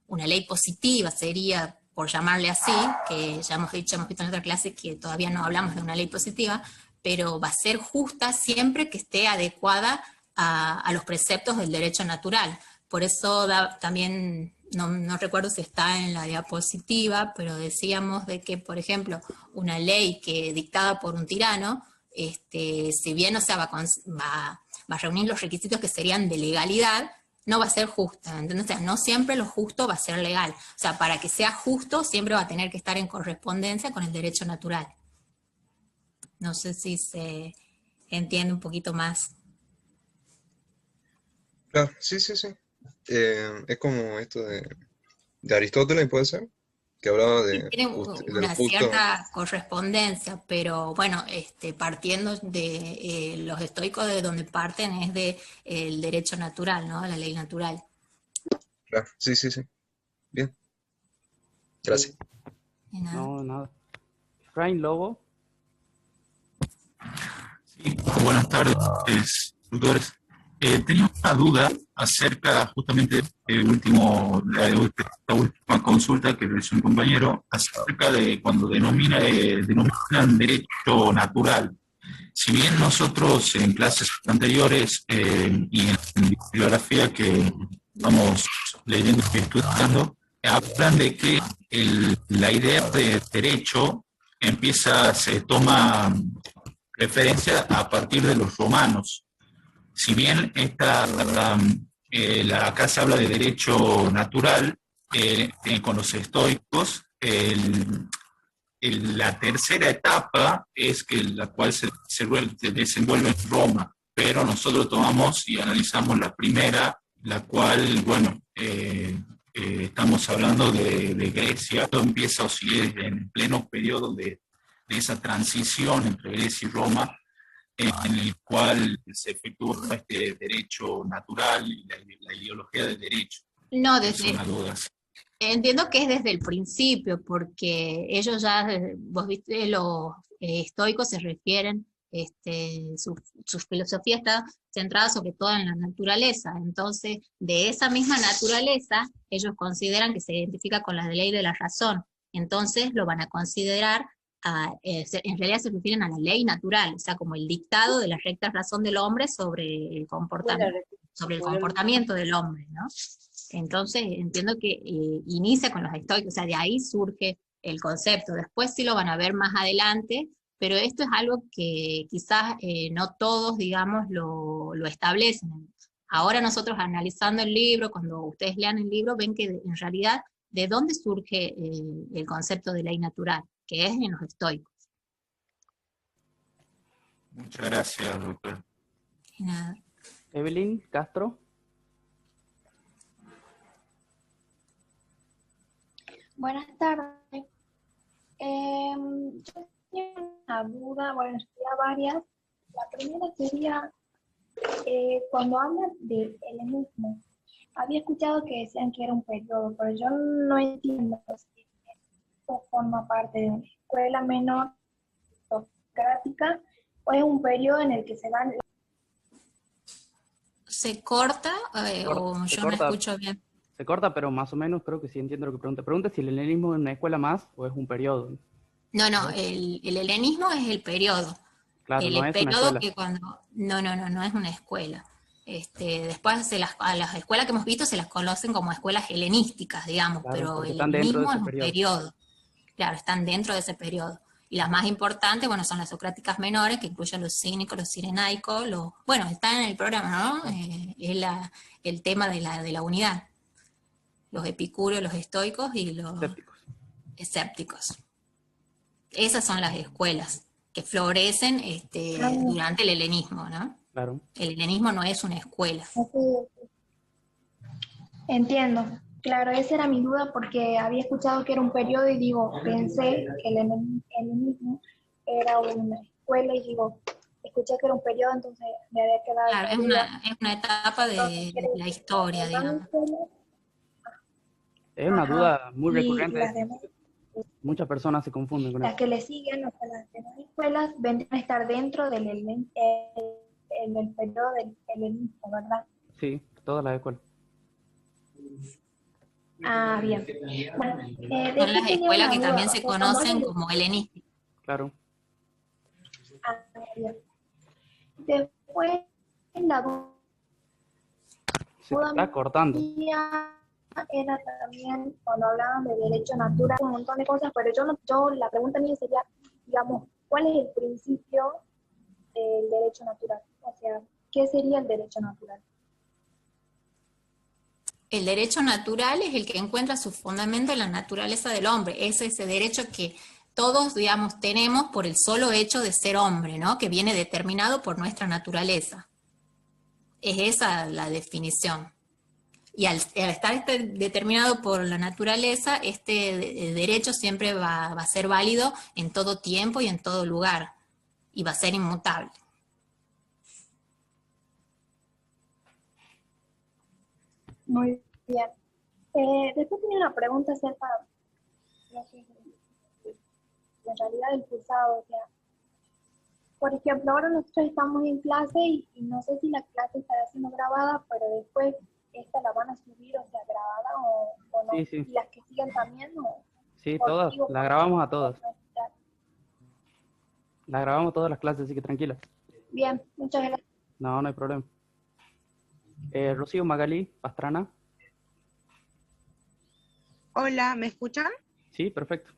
una ley positiva sería, por llamarle así, que ya hemos visto en otra clase que todavía no hablamos de una ley positiva, pero va a ser justa siempre que esté adecuada a los preceptos del derecho natural. Por eso también, no recuerdo si está en la diapositiva, pero decíamos de que, por ejemplo, una ley que dictada por un tirano, si bien, o sea, va a reunir los requisitos que serían de legalidad, no va a ser justa, ¿entendés? O sea, no siempre lo justo va a ser legal. O sea, para que sea justo siempre va a tener que estar en correspondencia con el derecho natural. No sé si se entiende un poquito más. Claro, sí, sí, sí. Es como esto de Aristóteles, ¿puede ser? Que hablaba Tiene del una justo. cierta correspondencia, pero bueno, partiendo de los estoicos, de donde parten es de el derecho natural, ¿no? La ley natural. Claro, sí, sí, sí. Bien. Gracias. No, nada. Efraín Lobo. Sí, buenas tardes, tutores. Tenía una duda acerca justamente la última consulta que realizó un compañero acerca de cuando denominan derecho natural. Si bien nosotros en clases anteriores y en bibliografía que vamos leyendo y estudiando, hablan de que la idea de derecho se toma referencia a partir de los romanos. Si bien acá se habla de derecho natural, con los estoicos, la tercera etapa es la cual se desenvuelve en Roma, pero nosotros tomamos y analizamos la primera, la cual, bueno, estamos hablando de Grecia. Todo empieza o sigue en pleno periodo de esa transición entre Grecia y Roma, en el cual se efectúa este derecho natural y la ideología del derecho. No, entiendo que es desde el principio, porque ellos ya, vos viste, los estoicos se refieren, su filosofía está centrada sobre todo en la naturaleza, entonces de esa misma naturaleza ellos consideran que se identifica con la ley de la razón, entonces lo van a considerar, en realidad se refieren a la ley natural, o sea, como el dictado de la recta razón del hombre sobre el comportamiento del hombre, ¿no? Entonces entiendo que inicia con los estoicos, o sea, de ahí surge el concepto. Después sí lo van a ver más adelante, pero esto es algo que quizás no todos, digamos, lo establecen. Ahora nosotros analizando el libro, cuando ustedes lean el libro, ven que en realidad de dónde surge el concepto de ley natural, que es en los estoicos. Muchas gracias, doctor. Nada. Evelyn Castro. Buenas tardes. Yo tenía una duda, bueno, sería varias. La primera sería, Cuando hablan del helenismo, había escuchado que decían que era un periodo, pero yo no entiendo si esto forma parte de una escuela menor socrática o es un periodo en el que se van... ¿Se corta o Se yo no corta, escucho bien? se corta, pero más o menos creo que sí entiendo lo que pregunta. Pregunta si el helenismo es una escuela más o es un periodo. No, el helenismo es el periodo. Claro, no El es una periodo escuela. que cuando... No es una escuela. Después a las escuelas que hemos visto se las conocen como escuelas helenísticas, digamos, Claro, pero porque el están dentro de helenismo ese es un periodo. periodo. Claro, están dentro de ese periodo. Y las más importantes, bueno, son las socráticas menores, que incluyen los cínicos, los cirenaicos, bueno, están en el programa, ¿no? Es el tema de la unidad. Los epicúreos, los estoicos y los escépticos. Esas son las escuelas que florecen durante el helenismo, ¿no? Claro. El helenismo no es una escuela. Entiendo. Claro, esa era mi duda porque había escuchado que era un periodo y pensé que el helenismo era una escuela y escuché que era un periodo, entonces me había quedado Claro, esa duda. es una etapa de la historia, digamos. Es una duda muy Y recurrente. las demás, Muchas personas se confunden con las eso. que le siguen, o sea, las demás escuelas vendrían a estar dentro del el periodo del helenismo, ¿verdad? Sí, todas las escuelas. Ah, bien. Bueno, Son después las tenía escuelas una que duda, también o se sea, cuando conocen hablan de... como helenísticas. Claro. Ah, bien. Después, la Se te está cortando. mía era también cuando hablaban de derecho natural, un montón de cosas, pero la pregunta mía sería, digamos, ¿cuál es el principio del derecho natural? O sea, ¿qué sería el derecho natural? El derecho natural es el que encuentra su fundamento en la naturaleza del hombre. Es ese derecho que todos, digamos, tenemos por el solo hecho de ser hombre, ¿no? Que viene determinado por nuestra naturaleza. Es esa la definición. Y al estar determinado por la naturaleza, derecho siempre va a ser válido en todo tiempo y en todo lugar. Y va a ser inmutable. Muy bien. Después tenía una pregunta acerca, no sé, en realidad del cursado. O sea, por ejemplo, ahora nosotros estamos en clase y no sé si la clase estará siendo grabada, pero después esta la van a subir, o sea, grabada o no. Sí, sí. Y las que siguen también, o Sí, por todas. motivos, La por grabamos a ejemplo, todas. La grabamos todas las clases, así que tranquila. Bien, muchas gracias. No, no hay problema. Rocío Magalí Pastrana. Hola, ¿me escuchan? Sí, perfecto.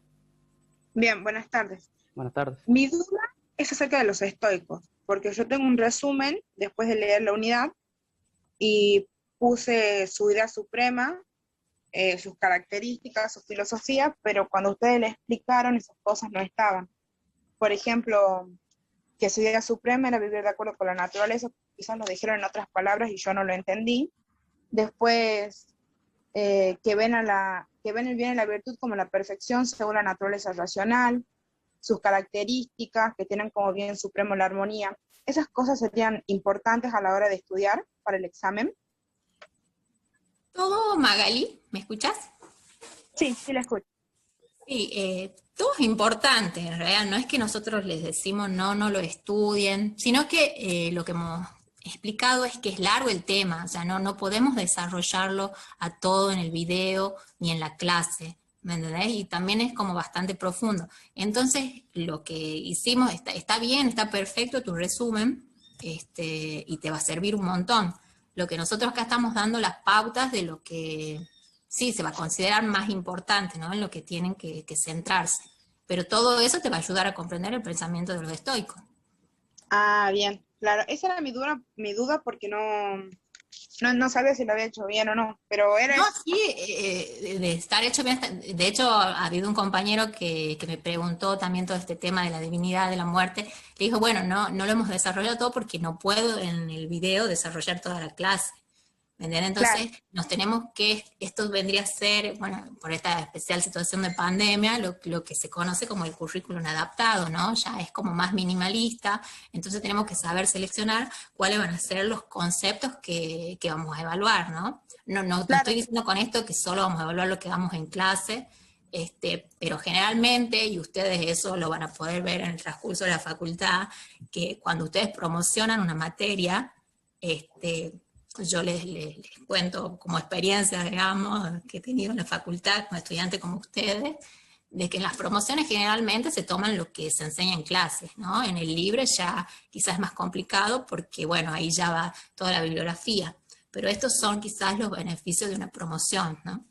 Bien, buenas tardes. Buenas tardes. Mi duda es acerca de los estoicos, porque yo tengo un resumen después de leer la unidad y puse su idea suprema, sus características, su filosofía, pero cuando ustedes le explicaron esas cosas no estaban. Por ejemplo, que su idea suprema era vivir de acuerdo con la naturaleza, quizás lo dijeron en otras palabras y yo no lo entendí. Después, que ven el bien y la virtud como la perfección según la naturaleza racional, sus características, que tienen como bien supremo la armonía. Esas cosas serían importantes a la hora de estudiar para el examen. Todo, Magalí, ¿me escuchás? Sí, sí la escucho. Sí, todo es importante, en realidad, no es que nosotros les decimos no lo estudien, sino que lo que hemos explicado es que es largo el tema, o sea, no podemos desarrollarlo a todo en el video ni en la clase, ¿me entendés? Y también es como bastante profundo. Entonces, lo que hicimos, está bien, está perfecto tu resumen, y te va a servir un montón. Lo que nosotros acá estamos dando las pautas de lo que sí se va a considerar más importante, ¿no? En lo que tienen que centrarse. Pero todo eso te va a ayudar a comprender el pensamiento de los estoicos. Ah, bien, claro. Esa era mi duda porque no sabía si lo había hecho bien o no, pero era... No, sí, de estar hecho bien. De hecho, ha habido un compañero que me preguntó también todo este tema de la divinidad, de la muerte. Le dijo, bueno, no lo hemos desarrollado todo porque no puedo en el video desarrollar toda la clase. ¿Me entienden? Entonces, nos tenemos que, esto vendría a ser, bueno, por esta especial situación de pandemia, lo que se conoce como el currículum adaptado, ¿no? Ya es como más minimalista, entonces tenemos que saber seleccionar cuáles van a ser los conceptos que vamos a evaluar, ¿no? No estoy diciendo con esto que solo vamos a evaluar lo que damos en clase, pero generalmente, y ustedes eso lo van a poder ver en el transcurso de la facultad, que cuando ustedes promocionan una materia, yo les cuento como experiencia, digamos, que he tenido en la facultad con estudiantes como ustedes, de que en las promociones generalmente se toman lo que se enseña en clases, ¿no? En el libre ya quizás es más complicado porque, bueno, ahí ya va toda la bibliografía, pero estos son quizás los beneficios de una promoción, ¿no?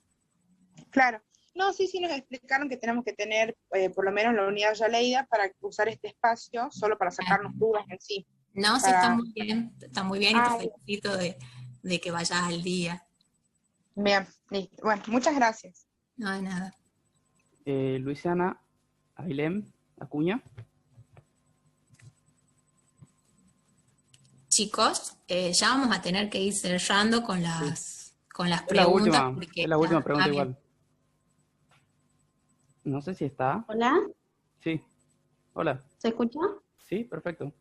Claro. No, sí nos explicaron que tenemos que tener por lo menos la unidad ya leída para usar este espacio solo para sacarnos dudas en sí. No, sí, está muy bien y te felicito de que vayas al día. Bien, listo. Bueno, muchas gracias. No hay nada. Luisiana Ailem Acuña. Chicos, ya vamos a tener que ir cerrando con las preguntas. Es la última pregunta igual. No sé si está. Hola. Sí. Hola. ¿Se escucha? Sí, perfecto.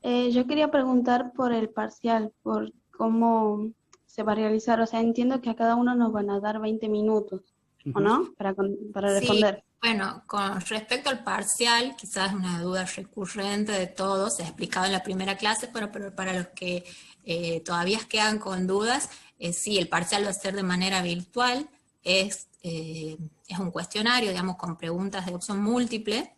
Yo quería preguntar por el parcial, por cómo se va a realizar. O sea, entiendo que a cada uno nos van a dar 20 minutos, ¿o no? Para responder. Sí, bueno, con respecto al parcial, quizás es una duda recurrente de todos, se ha explicado en la primera clase, pero para los que todavía quedan con dudas, sí, el parcial va a ser de manera virtual, es un cuestionario, digamos, con preguntas de opción múltiple,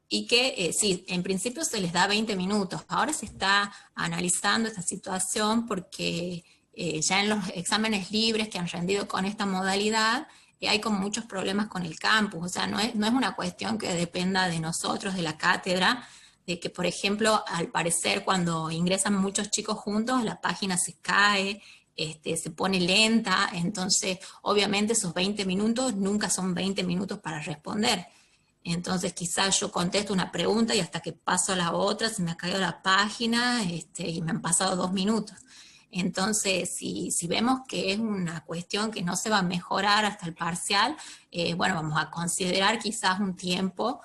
y que sí, en principio se les da 20 minutos. Ahora se está analizando esta situación porque ya en los exámenes libres que han rendido con esta modalidad, hay como muchos problemas con el campus. O sea, no es una cuestión que dependa de nosotros, de la cátedra, de que, por ejemplo, al parecer cuando ingresan muchos chicos juntos, la página se cae, se pone lenta, entonces obviamente esos 20 minutos nunca son 20 minutos para responder. Entonces quizás yo contesto una pregunta y hasta que paso a la otra se me ha caído la página y me han pasado 2 minutos. Entonces, si vemos que es una cuestión que no se va a mejorar hasta el parcial, bueno, vamos a considerar quizás un tiempo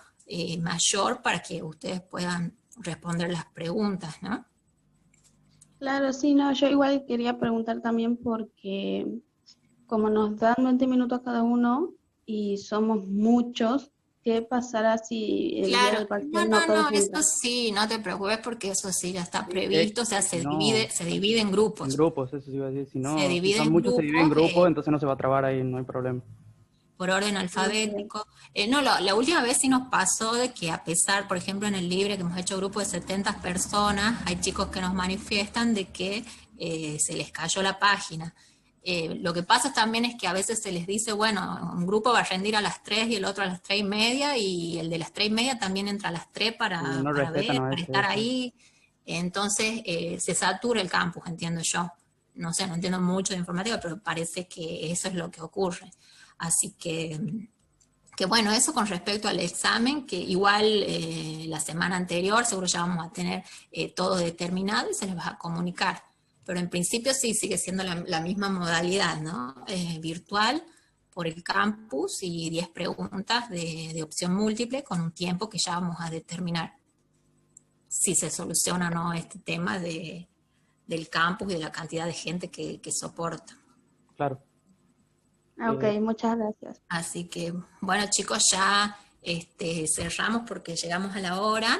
mayor para que ustedes puedan responder las preguntas, ¿no? Claro, sí, no, yo igual quería preguntar también porque como nos dan 20 minutos cada uno y somos muchos, ¿qué pasará si el día del parcial no todos eso entran? sí, no te preocupes porque eso sí ya está previsto, o sea, se divide en grupos. En grupos, eso sí iba a decir, si son muchos se divide en grupos, entonces no se va a trabar ahí, no hay problema. Por orden alfabético. No, la última vez sí nos pasó de que a pesar, por ejemplo, en el libre que hemos hecho grupo de 70 personas, hay chicos que nos manifiestan de que se les cayó la página. Lo que pasa también es que a veces se les dice, bueno, un grupo va a rendir a las 3 y el otro a las 3:30, y el de las 3:30 también entra a las 3 para estar ahí. Entonces se satura el campus, entiendo yo. No sé, no entiendo mucho de informática, pero parece que eso es lo que ocurre. Así que bueno, eso con respecto al examen, que igual la semana anterior seguro ya vamos a tener todo determinado y se les va a comunicar. Pero en principio sí, sigue siendo la misma modalidad, ¿no? Virtual por el campus y 10 preguntas de opción múltiple con un tiempo que ya vamos a determinar si se soluciona o no este tema del campus y de la cantidad de gente que soporta. Claro. Ok, muchas gracias. Así que, bueno chicos, ya cerramos porque llegamos a la hora.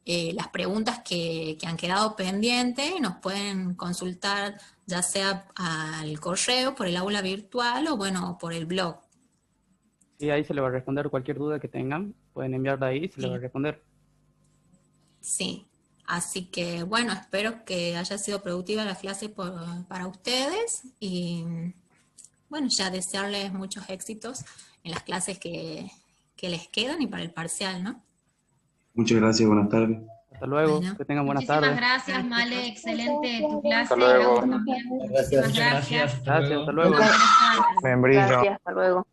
Las preguntas que han quedado pendientes nos pueden consultar ya sea al correo, por el aula virtual o bueno, por el blog. Sí, ahí se le va a responder cualquier duda que tengan. Pueden enviarla ahí y se le va a responder. Sí, así que bueno, espero que haya sido productiva la clase para ustedes y bueno, ya desearles muchos éxitos en las clases que les quedan y para el parcial, ¿no? Muchas gracias, buenas tardes. Hasta luego, que tengan buenas tardes. Muchísimas gracias, Male, excelente tu clase. Hasta luego. Muchísimas gracias. Gracias, hasta luego. Gracias, hasta luego.